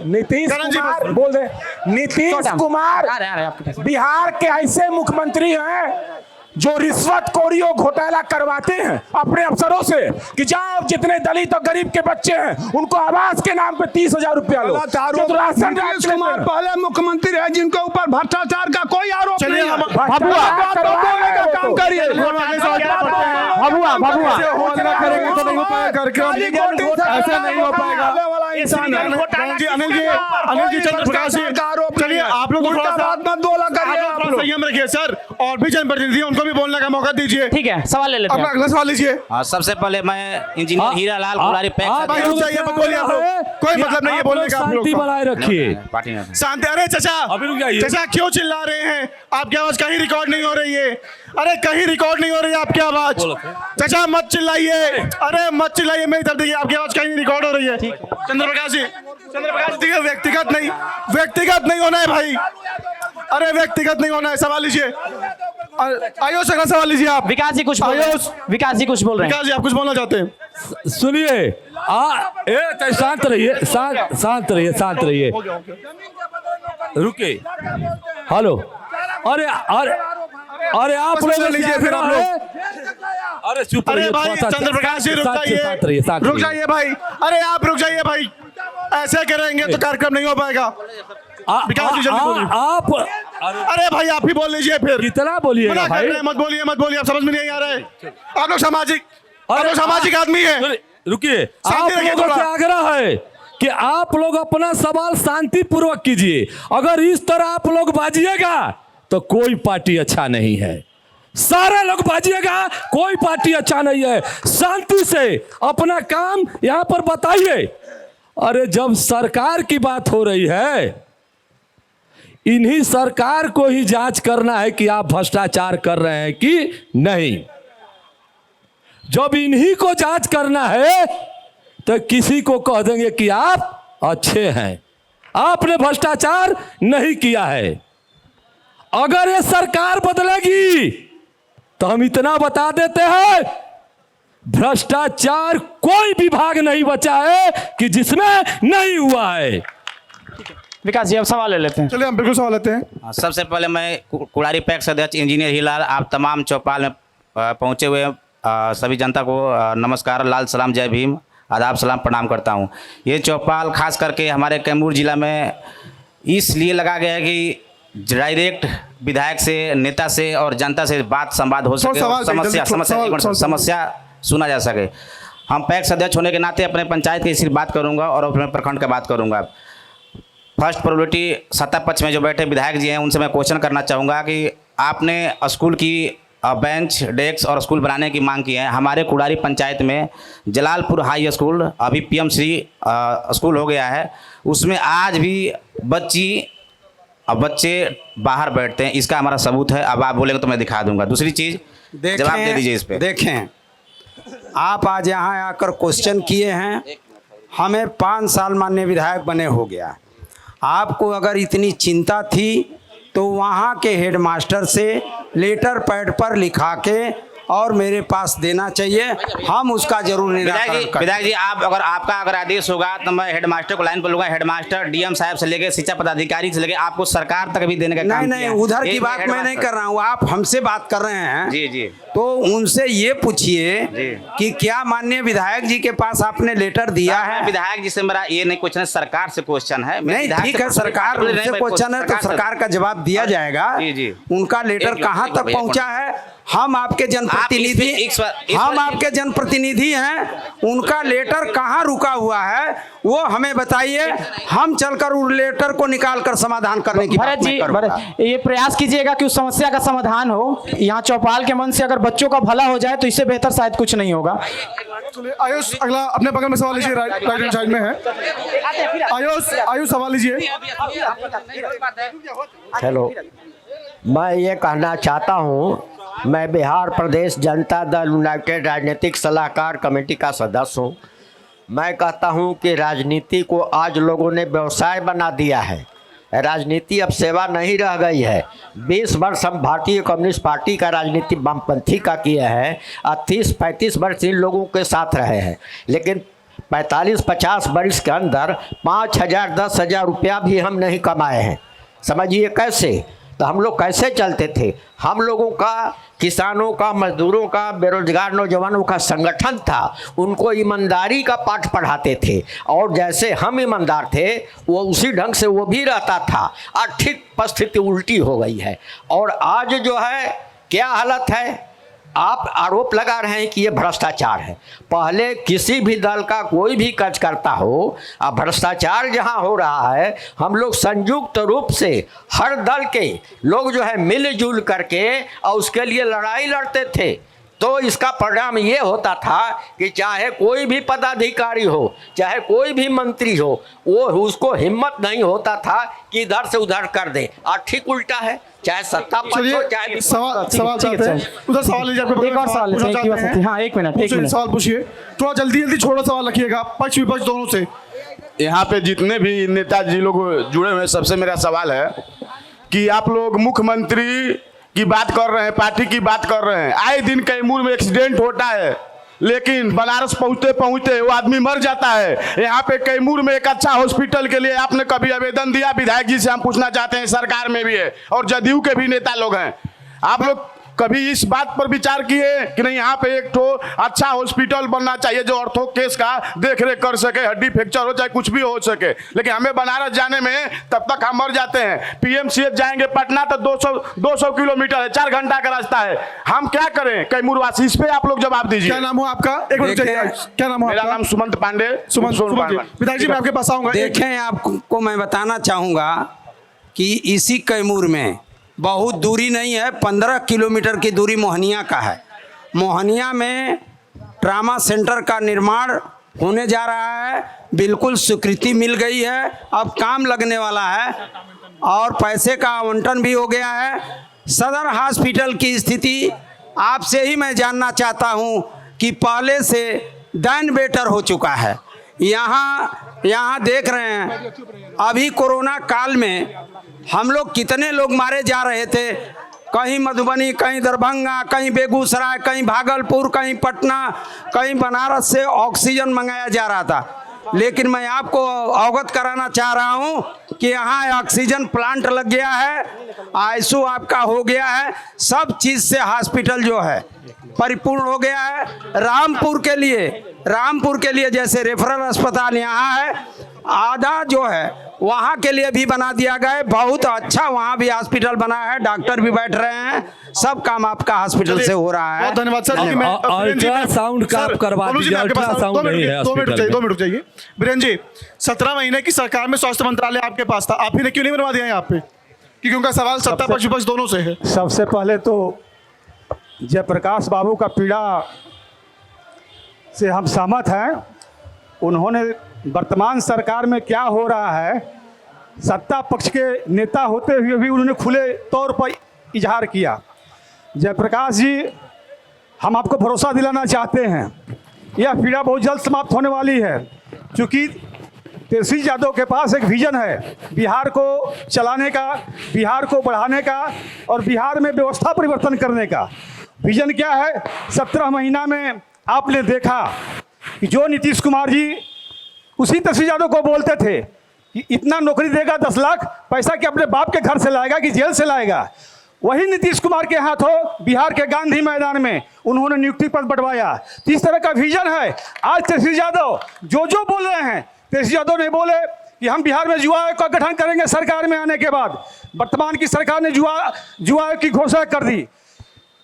नीतीश कुमार बिहार के ऐसे मुख्यमंत्री हैं जो रिश्वतखोरी और घोटाला करवाते हैं अपने अफसरों से कि जाओ जितने दलित और गरीब के बच्चे हैं उनको आवास के नाम पे 30,000 रुपया लो। नीतीश कुमार पहले मुख्यमंत्री है जिनके ऊपर भ्रष्टाचार का कोई आरोप नहीं है। काम करिए। ऐसे नहीं हो पाएगा। अनिल जी चंद्रप्रकाश जी, चलिए आप लोग संयम रखिए सर, और भी जनप्रतिनिधि उनको भी बोलने का मौका दीजिए। ठीक है, सवाल ले लेते हैं। अगला सवाल लीजिए। सबसे पहले मैं इंजीनियर हीरालाल कुलारी कोई मतलब नहीं है बोलने का। शांति बनाए रखिए। शांति। अरे चाचा क्यों चिल्ला रहे हैं? आपकी आवाज कहीं रिकॉर्ड नहीं हो रही है। अरे कहीं रिकॉर्ड नहीं हो रही है आपकी आवाज। चाचा मत चिल्लाइए, अरे मत चिल्लाइए, मेरी तरफ देखिए, आपकी आवाज कहीं नहीं रिकॉर्ड हो रही है। चंद्रप्रकाश जी देखिए, व्यक्तिगत नहीं होना है भाई। अरे व्यक्तिगत नहीं होना है, सवाल लीजिए। आयुष अगला सवाल लीजिए आप। विकास जी कुछ बोल रहे हैं। विकास जी कुछ बोल रहे हैं। विकास जी आप कुछ बोलना चाहते हैं? सुनिए, शांत रहिए, शांत रहिए, शांत रहिए, रुके। हेलो, अरे आप लोग लीजिए फिर आप लोग। अरे चुप रहिए, अरे भाई चंद्र प्रकाश जी रुक जाइए, रुक जाइए भाई। अरे आप रुक जाइए भाई, ऐसे करेंगे तो कार्यक्रम नहीं हो पाएगा। विकास जी जल्दी बोलिए। आप अरे भाई आप ही बोल लीजिए फिर। कितना बोलिएगा भाई? मत बोलिए, मत बोलिए, आप समझ में नहीं आ रहा है। आप लोग सामाजिक आदमी है। रुकिए, आप लोगों से आग्रह है कि आप लोग अपना सवाल शांति पूर्वक कीजिए। अगर इस तरह आप लोग बाजिएगा तो कोई पार्टी अच्छा नहीं है। सारे लोग बाजिएगा, कोई पार्टी अच्छा नहीं है। शांति से अपना काम यहां पर बताइए। अरे जब सरकार की बात हो रही है, इन्हीं सरकार को ही जांच करना है कि आप भ्रष्टाचार कर रहे हैं कि नहीं। जब इन्हीं को जांच करना है तो किसी को कह देंगे कि आप अच्छे हैं, आपने भ्रष्टाचार नहीं किया है। अगर ये सरकार बदलेगी तो हम इतना बता देते हैं, भ्रष्टाचार कोई विभाग नहीं बचा है कि जिसमें नहीं हुआ है। विकास जी अब सवाल ले लेते हैं। चलिए हम बिल्कुल सवाल लेते हैं। सबसे पहले मैं कुड़ारी पैक्स अध्यक्ष इंजीनियर हिलाल, आप तमाम चौपाल में पहुंचे हुए सभी जनता को नमस्कार, लाल सलाम, जय भीम, आदाब, सलाम, प्रणाम करता हूं। ये चौपाल खास करके हमारे कैमूर जिला में इसलिए लगा गया है कि डायरेक्ट विधायक से, नेता से और जनता से बात संवाद हो सके, समस्या सुना जा सके। हम पैक्स अध्यक्ष होने के नाते अपने पंचायत की सिर्फ बात करूंगा और अपने प्रखंड की बात करूंगा। फर्स्ट प्रायोरिटी सत्ता पक्ष में जो बैठे विधायक जी हैं उनसे मैं क्वेश्चन करना चाहूँगा कि आपने स्कूल की बेंच, डेस्क और स्कूल बनाने की मांग की है। हमारे कुड़ारी पंचायत में जलालपुर हाई स्कूल, अभी PM श्री स्कूल हो गया है, उसमें आज भी बच्चे बाहर बैठते हैं। इसका हमारा सबूत है। अब आप बोलेंगे तो मैं दिखा दूंगा। दूसरी चीज़, जवाब दे दीजिए इस पे। देखें, आप आज यहाँ आकर क्वेश्चन किए हैं, हमें 5 साल माननीय विधायक बने हो गया। आपको अगर इतनी चिंता थी तो वहाँ के हेडमास्टर से लेटर पैड पर लिखा के और मेरे पास देना चाहिए, हम उसका जरूर निराकरण करेंगे। विधायक जी आपका अगर आदेश होगा तो मैं हेडमास्टर को लाइन पर लूंगा। हेडमास्टर DM साहब से लेके शिक्षा पदाधिकारी से लेके आपको सरकार तक भी देने का काम नहीं, उधर की बात मैं नहीं कर रहा हूँ, आप हमसे बात कर रहे हैं। जी। तो उनसे ये पूछिए कि क्या माननीय विधायक जी के पास आपने लेटर दिया है? विधायक जी से मेरा ये नहीं क्वेश्चन है, सरकार से क्वेश्चन है। नहीं, ठीक है, सरकार से क्वेश्चन है तो सरकार का जवाब दिया जाएगा। उनका लेटर कहाँ तक पहुँचा है? हम आपके जनप्रतिनिधि हैं, उनका लेटर कहाँ रुका हुआ है वो हमें बताइए। हम चलकर उस लेटर को निकालकर समाधान करने की बात मैं करूंगा। ये प्रयास कीजिएगा कि उस समस्या का समाधान हो। यहाँ चौपाल के मन से अगर बच्चों का भला हो जाए तो इससे बेहतर शायद कुछ नहीं होगा। आयुष अगला अपने बगल में सवाल लीजिए, राइट हैंड साइड में है। आयुष सवाल लीजिए। हेलो, मैं ये कहना चाहता हूँ, मैं बिहार प्रदेश जनता दल यूनाइटेड राजनीतिक सलाहकार कमेटी का सदस्य हूँ। मैं कहता हूँ कि राजनीति को आज लोगों ने व्यवसाय बना दिया है। राजनीति अब सेवा नहीं रह गई है। 20 वर्ष हम भारतीय कम्युनिस्ट पार्टी का राजनीति वामपंथी का किए हैं और 30-35 वर्ष इन लोगों के साथ रहे हैं, लेकिन 45-50 वर्ष के अंदर 5,000 10,000 रुपया भी हम नहीं कमाए हैं। समझिए कैसे, तो हम लोग कैसे चलते थे? हम लोगों का, किसानों का, मजदूरों का, बेरोजगार नौजवानों का संगठन था, उनको ईमानदारी का पाठ पढ़ाते थे और जैसे हम ईमानदार थे वो उसी ढंग से वो भी रहता था। और ठीक परिस्थिति उल्टी हो गई है और आज जो है क्या हालत है, आप आरोप लगा रहे हैं कि ये भ्रष्टाचार है। पहले किसी भी दल का कोई भी कार्य करता हो, अब भ्रष्टाचार जहां हो रहा है, हम लोग संयुक्त रूप से हर दल के लोग जो है मिलजुल करके और उसके लिए लड़ाई लड़ते थे। तो इसका परिणाम ये होता था कि चाहे कोई भी पदाधिकारी हो, चाहे कोई भी मंत्री हो, वो उसको हिम्मत नहीं होता था कि इधर से उधर कर दे। और ठीक उल्टा है, चाहे सत्ता पक्ष हो चाहे सवाल चाहते हैं उधर सवाल लीजिए। एक और सवाल लेते हैं। हाँ, एक मिनट सवाल पूछिए, थोड़ा जल्दी छोड़ो सवाल रखिएगा, पक्ष विपक्ष दोनों से। यहाँ पे जितने भी नेताजी लोग जुड़े हुए, सबसे मेरा सवाल है कि आप लोग मुख्यमंत्री की बात कर रहे हैं, पार्टी की बात कर रहे हैं। आए दिन कैमूर में एक्सीडेंट होता है, लेकिन बनारस पहुंचते पहुंचते वो आदमी मर जाता है। यहाँ पे कैमूर में एक अच्छा हॉस्पिटल के लिए आपने कभी आवेदन दिया? विधायक जी से हम पूछना चाहते हैं, सरकार में भी है और जदयू के भी नेता लोग हैं, आप लोग कभी इस बात पर विचार किए कि नहीं यहाँ पे एक तो अच्छा हॉस्पिटल बनना चाहिए जो ऑर्थो केस का देख रेख कर सके, हड्डी फ्रैक्चर हो चाहे कुछ भी हो सके। लेकिन हमें बनारस जाने में तब तक हम मर जाते हैं। पीएमसीएच जाएंगे पटना तो 200 किलोमीटर है, 4 घंटा का रास्ता है। हम क्या करें कैमूर वासी? इस पे आप लोग जवाब दीजिए। क्या नाम हो आपका? एक मिनट, क्या नाम हो? मेरा नाम सुमंत पांडे। विधायक जी मैं आपके पास आऊंगा। देखें, आपको मैं बताना चाहूँगा कि इसी कैमूर में बहुत दूरी नहीं है, 15 किलोमीटर की दूरी मोहनिया का है। मोहनिया में ट्रामा सेंटर का निर्माण होने जा रहा है, बिल्कुल स्वीकृति मिल गई है, अब काम लगने वाला है और पैसे का आवंटन भी हो गया है। सदर हॉस्पिटल की स्थिति आपसे ही मैं जानना चाहता हूं कि पहले से दैन बेटर हो चुका है। यहाँ देख रहे हैं, अभी कोरोना काल में हम लोग कितने लोग मारे जा रहे थे, कहीं मधुबनी, कहीं दरभंगा, कहीं बेगूसराय, कहीं भागलपुर, कहीं पटना, कहीं बनारस से ऑक्सीजन मंगाया जा रहा था। लेकिन मैं आपको अवगत कराना चाह रहा हूं कि यहाँ ऑक्सीजन प्लांट लग गया है, आईसीयू आपका हो गया है, सब चीज़ से हॉस्पिटल जो है परिपूर्ण हो गया है। रामपुर के लिए जैसे रेफरल अस्पताल यहाँ है, आधा जो है वहाँ के लिए भी बना दिया गया है, बहुत अच्छा वहाँ भी हॉस्पिटल बना है, डॉक्टर भी बैठ रहे हैं, सब काम आपका हॉस्पिटल से हो रहा है। बहुत धन्यवाद सर। अल्ट्रासाउंड का आप करवा दीजिए, अल्ट्रासाउंड नहीं है। 2 मिनट चाहिए। बीरेन जी, 17 महीने की सरकार में स्वास्थ्य मंत्रालय आपके पास था, आप ही ने क्यों नहीं बनवा दिया यहाँ पे? क्योंकि उनका सवाल सत्ता पक्ष विपक्ष दोनों से है। सबसे पहले तो जयप्रकाश बाबू का पीड़ा से हम सहमत हैं। उन्होंने वर्तमान सरकार में क्या हो रहा है, सत्ता पक्ष के नेता होते हुए भी उन्होंने खुले तौर पर इजहार किया। जयप्रकाश जी, हम आपको भरोसा दिलाना चाहते हैं, यह पीड़ा बहुत जल्द समाप्त होने वाली है, क्योंकि तेजस्वी यादव के पास एक विजन है बिहार को चलाने का, बिहार को बढ़ाने का और बिहार में व्यवस्था परिवर्तन करने का। विजन क्या है? 17 महीना में आपने देखा कि जो नीतीश कुमार जी उसी तेजस्वी यादव को बोलते थे कि इतना नौकरी देगा 10 लाख, पैसा कि अपने बाप के घर से लाएगा कि जेल से लाएगा, वही नीतीश कुमार के हाथों बिहार के गांधी मैदान में उन्होंने नियुक्ति पद बढ़वाया। तो इस तरह का विजन है। आज तेजस्वी यादव जो बोल रहे हैं, तेजस्वी यादव ने बोले कि हम बिहार में युवा आयोग का गठन करेंगे सरकार में आने के बाद। वर्तमान की सरकार ने युवा आयोग की घोषणा कर दी।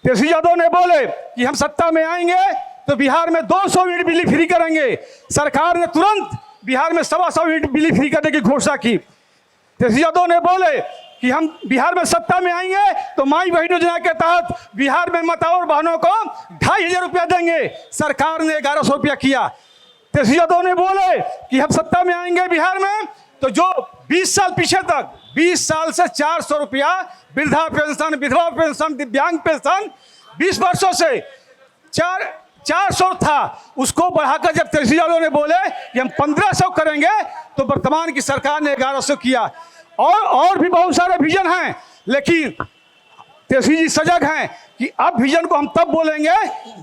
तेजस्वी यादव ने बोले कि हम सत्ता में आएंगे तो बिहार में 200 यूनिट बिजली फ्री करेंगे। सरकार ने तुरंत बिहार में 125 यूनिट बिजली फ्री करने की घोषणा की। तेजस्वी यादव ने बोले कि हम बिहार में सत्ता में आएंगे तो माई बहन योजना के तहत बिहार में माताओं और बहनों को 2500 रुपया देंगे। सरकार ने 1100 रुपया किया। तेजस्वी यादव ने बोले कि हम सत्ता में आएंगे बिहार में तो जो 20 साल पीछे तक 20 साल से 400 रुपया वृद्धा पेंशन, विधवा पेंशन, दिव्यांग पेंशन 20 वर्षों से 400 था, उसको बढ़ाकर जब तेजस्वी यादव ने बोले कि हम 1500 करेंगे तो वर्तमान की सरकार ने 1100 किया। और भी बहुत सारे विजन हैं, लेकिन तेजस्वी जी सजग हैं कि अब विजन को हम तब बोलेंगे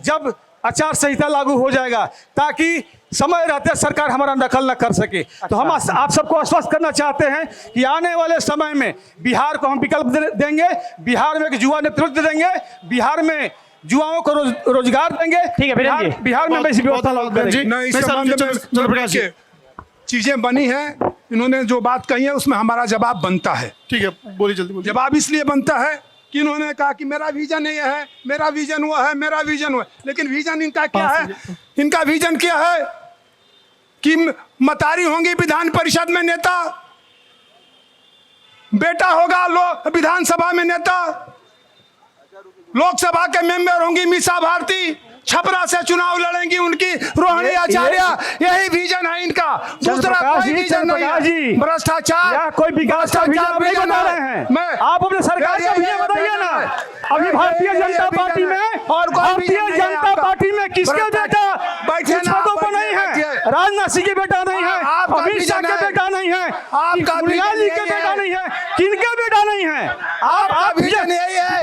जब आचार संहिता लागू हो जाएगा, ताकि समय रहते सरकार हमारा दखल न कर सके। तो हम आप सबको आश्वस्त करना चाहते हैं कि आने वाले समय में बिहार को हम विकल्प देंगे, बिहार में एक युवा नेतृत्व देंगे, बिहार में युवाओं को रोजगार देंगे। ठीक है, बिहार में वैसी व्यवस्था चीजें बनी हैं। इन्होंने जो बात कही है उसमें हमारा जवाब बनता है। ठीक है, बोलिए जल्दी। जवाब इसलिए बनता है कि इन्होंने कहा कि मेरा विजन ये है, मेरा विजन वो है, मेरा विजन वो है। लेकिन विजन इनका क्या है? इनका विजन क्या है कि मतारी होंगी विधान परिषद में नेता, बेटा होगा विधानसभा में नेता, लोकसभा के मेंबर होंगी मीसा भारती, छपरा से चुनाव लड़ेंगी उनकी रोहिणी आचार्य। यही विजन है इनका, दूसरा कोई विजन नहीं है। भ्रष्टाचार, कोई विकास का विजन नहीं बता रहे हैं। मैं आप अपने सरकार का विजन बताइए ना। अभी भारतीय जनता पार्टी में किसके बेटा बैठे पदों पर नहीं है? राजनाथ सिंह के बेटा नहीं है, अमित शाह के बेटा नहीं है, मुलायम जी के बेटा नहीं है, किनके बेटा नहीं है। आपका विजन यही है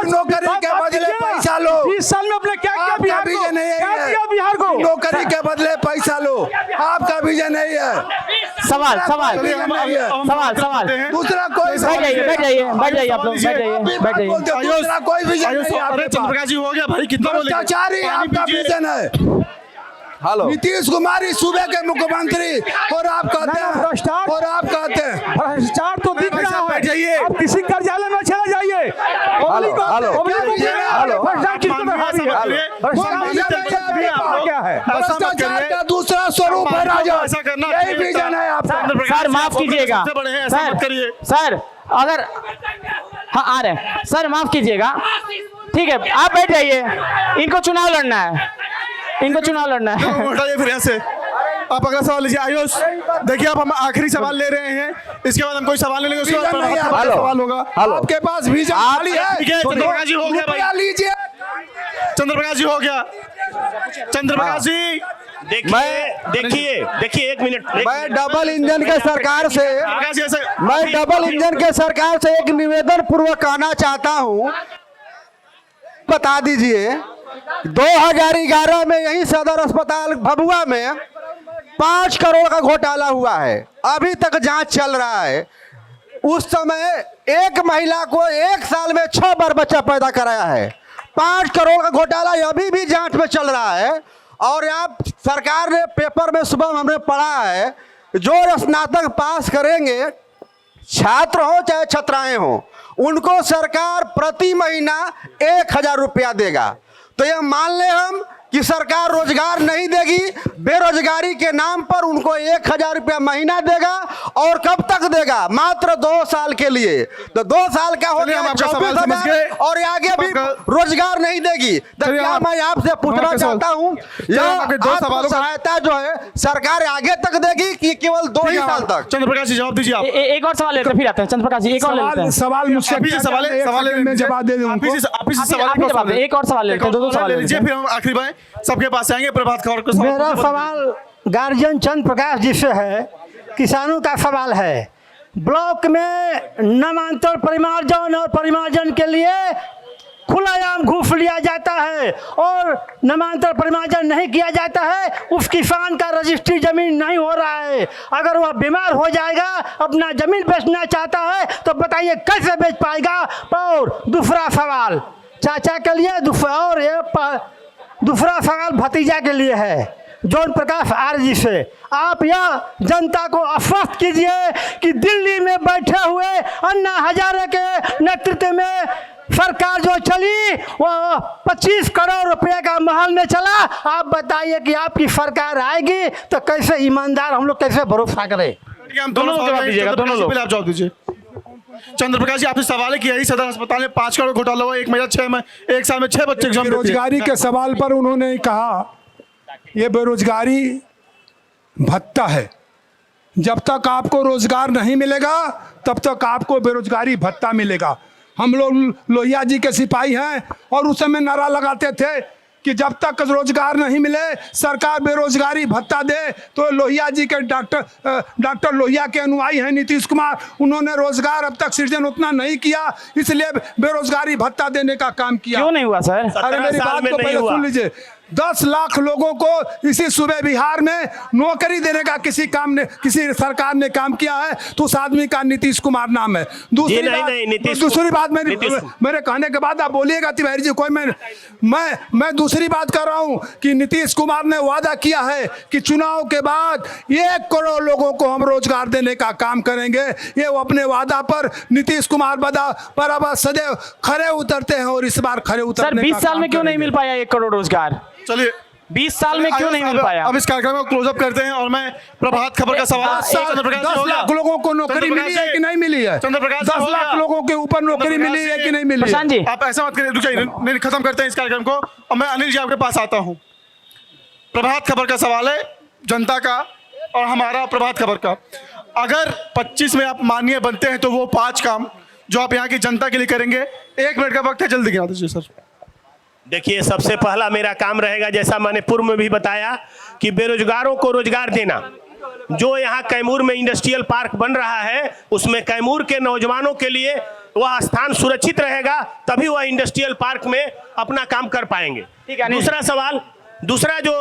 नौकरी के बदले पैसा लो। 20 साल में अपने क्या किया बिहार को? क्या दिया बिहार को? नौकरी के बदले पैसा लो, आपका विजन यही है। सवाल सवाल सवाल सवाल दूसरा कोई बैठ जाइए आप लोग बैठ जाइए। दूसरा कोई विजन नहीं है। चंद्रप्रकाश जी हो गया भाई, कितना बोले? भ्रष्टाचारी आपका विजन है। हेलो, नीतीश कुमार इस सूबे के मुख्यमंत्री और आप कहते हैं भ्रष्टाचार तो दिख रहा है। बैठ जाइए। आप किसी कार्यालय में चले जाइए। क्या है भ्रष्टाचार का दूसरा स्वरूप है राजा, यही विजन है आपका। सर माफ कीजिएगा सर, अगर हाँ आ रहे हैं सर, माफ कीजिएगा। ठीक है आप बैठ जाइए, इनको चुनाव लड़ना है, इनको चुनाव लड़ना है। उठाइए फिर ऐसे। आप अगला सवाल लीजिए। आयुष देखिए, आप हम आखिरी सवाल ले रहे हैं, इसके बाद हम कोई सवाल नहीं लेंगे, उसके बाद सवाल होगा। आपके पास विजन खाली है। चंद्रप्रकाश जी हो गया भाई, लीजिए। चंद्रप्रकाश जी हो गया। चंद्रप्रकाश जी देखिए एक मिनट। मैं डबल इंजन के सरकार से एक निवेदन पूर्वक कहना चाहता हूँ, बता दीजिए 2011 में यही सदर अस्पताल भभुआ में 5 करोड़ का घोटाला हुआ है, अभी तक जांच चल रहा है। उस समय एक महिला को 1 साल में 6 बार बच्चा पैदा कराया है। 5 करोड़ का घोटाला अभी भी जांच में चल रहा है। और आप सरकार ने पेपर में सुबह हमने पढ़ा है, जो स्नातक पास करेंगे, छात्र हो चाहे छात्राएं हो, उनको सरकार प्रति महीना 1000 रुपया देगा। तो ये मान ले हम कि सरकार रोजगार नहीं देगी, बेरोजगारी के नाम पर उनको 1000 रुपया महीना देगा। और कब तक देगा? मात्र 2 साल के लिए। तो 2 साल का हो गया 24,000 और आगे भी रोजगार नहीं देगी। तो क्या मैं आपसे पूछना चाहता हूँ, यह सहायता जो है सरकार आगे तक देगी कि केवल 2 ही साल तक? चंद्रप्रकाश जी जवाब दीजिए आप। एक और सवाल लेते हैं, फिर आते हैं चंद्रप्रकाश जी। एक और लेते हैं सवाल मुझसे में जवाब दे दूं। एक और सवाल लेते हैं, 2 सवाल लीजिए, फिर हम आखिरी बार सबके पास आएंगे। प्रभात खबर को मेरा सवाल गार्जियन चंद्र प्रकाश जी से है, किसानों का सवाल है। ब्लॉक में नामांतर परिमार्जन और परिमार्जन के लिए खुलायाम घूस लिया जाता है और नामांतर परिमार्जन नहीं किया जाता है, उस किसान का रजिस्ट्री जमीन नहीं हो रहा है। अगर वह बीमार हो जाएगा, अपना जमीन बेचना चाहता है, तो बताइए कैसे बेच पाएगा? और दूसरा सवाल चाचा के लिए, और ये दूसरा सवाल भतीजा के लिए है, जौन प्रकाश आरजी से। आप यह जनता को आश्वस्त कीजिए कि दिल्ली में बैठे हुए अन्ना हजारे के नेतृत्व में सरकार जो चली वो 25 करोड़ रुपए का महल में चला। आप बताइए कि आपकी सरकार आएगी तो कैसे ईमानदार हम लोग कैसे भरोसा करें? दोनों जवाब दीजिएगा, दोनों लोग। आप जवाब दीजिए। चंद्रप्रकाश जी आपने सवाल किया, सदर अस्पताल में 5 करोड़ घोटाला हुआ, एक महिला 1 साल में 6 बच्चे बेरोजगारी के सवाल पर उन्होंने कहा ये बेरोजगारी भत्ता है। जब तक आपको रोजगार नहीं मिलेगा तब तक आपको बेरोजगारी भत्ता मिलेगा। हम लोग लोहिया जी के सिपाही हैं और उस समय नारा लगाते थे कि जब तक रोजगार नहीं मिले सरकार बेरोजगारी भत्ता दे। तो लोहिया जी के डॉक्टर लोहिया के अनुयायी हैं नीतीश कुमार, उन्होंने रोजगार अब तक सृजन उतना नहीं किया, इसलिए बेरोजगारी भत्ता देने का काम किया। क्यों नहीं हुआ सर? अरे मेरी बात को पहले सुन लीजिए। 10 लाख लोगों को इसी सूबे बिहार में नौकरी देने का किसी सरकार ने काम किया है तो उस आदमी का नीतीश कुमार नाम है। दूसरी बात मेरे कहने के बाद आप बोलिएगा तिवारी जी कोई मैं दूसरी बात कर रहा हूं कि नीतीश कुमार ने वादा किया है कि चुनाव के बाद 1 करोड़ लोगों को हम रोजगार देने का काम करेंगे। ये वो अपने वादा पर नीतीश कुमार बराबर सदैव खरे उतरते हैं और इस बार खरे उतरने सर 20 साल में क्यों नहीं मिल पाया 1 करोड़ रोजगार? चलिए 20 साल में क्यों नहीं मिल पाया? अब इस कार्यक्रम को क्लोज अप करते हैं और मैं प्रभात खबर का सवाल 10 लाख लोगों को नौकरी मिली है कि नहीं मिली है? 10 लाख लोगों के ऊपर नौकरी मिली है कि नहीं मिली? प्रशांत जी आप ऐसा मत करिए, खत्म करते हैं इस कार्यक्रम को और मैं अनिल जी आपके पास आता हूँ। प्रभात खबर का सवाल है जनता का और हमारा प्रभात खबर का। अगर 25 में आप माननीय बनते हैं तो वो 5 काम जो आप यहाँ की जनता के लिए करेंगे, 1 मिनट का वक्त है, जल्दी गिना दीजिए सर। देखिए सबसे पहला मेरा काम रहेगा, जैसा मैंने पूर्व में भी बताया कि बेरोजगारों को रोजगार देना। जो यहाँ कैमूर में इंडस्ट्रियल पार्क बन रहा है उसमें कैमूर के नौजवानों के लिए वह स्थान सुरक्षित रहेगा, तभी वह इंडस्ट्रियल पार्क में अपना काम कर पाएंगे। दूसरा सवाल, दूसरा जो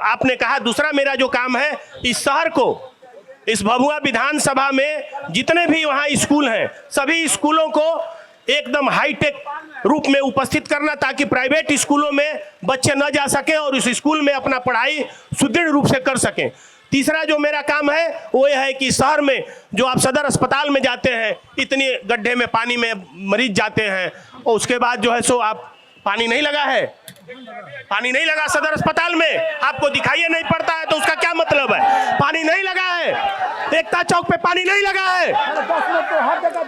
आपने कहा, दूसरा मेरा जो काम है, इस शहर को, इस भभुआ विधानसभा में जितने भी वहाँ स्कूल हैं सभी स्कूलों को एकदम हाईटेक रूप में उपस्थित करना, ताकि प्राइवेट स्कूलों में बच्चे न जा सकें और उस स्कूल में अपना पढ़ाई सुदृढ़ रूप से कर सकें। तीसरा जो मेरा काम है वो यह है कि शहर में जो आप सदर अस्पताल में जाते हैं, इतने गड्ढे में पानी में मरीज जाते हैं और उसके बाद जो है सो आप पानी नहीं लगा है, पानी नहीं लगा सदर अस्पताल में, आपको दिखाई नहीं पड़ता है, तो उसका क्या मतलब है? पानी नहीं लगा है, एकता चौक पे पानी नहीं लगा है,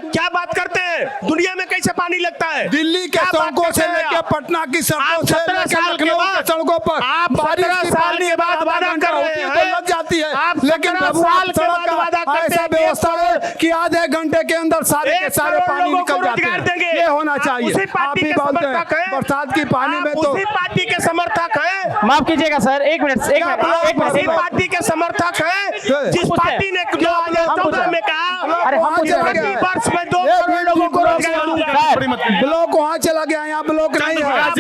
क्या बात करते हैं? दुनिया में कैसे पानी लगता है? दिल्ली के सड़कों से लेकर पटना की सड़कों से लेकर लखनऊ के सड़कों पर आप 17 साल के बाद वादा कर रहे हैं, लग जाती है, आप लेकिन 17 साल के बाद वादा करते ऐसा हैं व्यवस्था है कि आधे घंटे के अंदर सारे के सारे पानी निकल जाते हैं। ये होना चाहिए। आप भी बोलते हैं बरसात की पानी में तो पार्टी के समर्थक हैं। माफ कीजिएगा सर, एक मिनट उसी पार्टी के समर्थक हैं जिस पार्टी ने 2014 में कहा, अरे हम वर्ष में 2 करोड़ लोगों को रोजगार दूंगा। ब्लॉक वहाँ चला गया, यहाँ ब्लॉक नहीं है। आप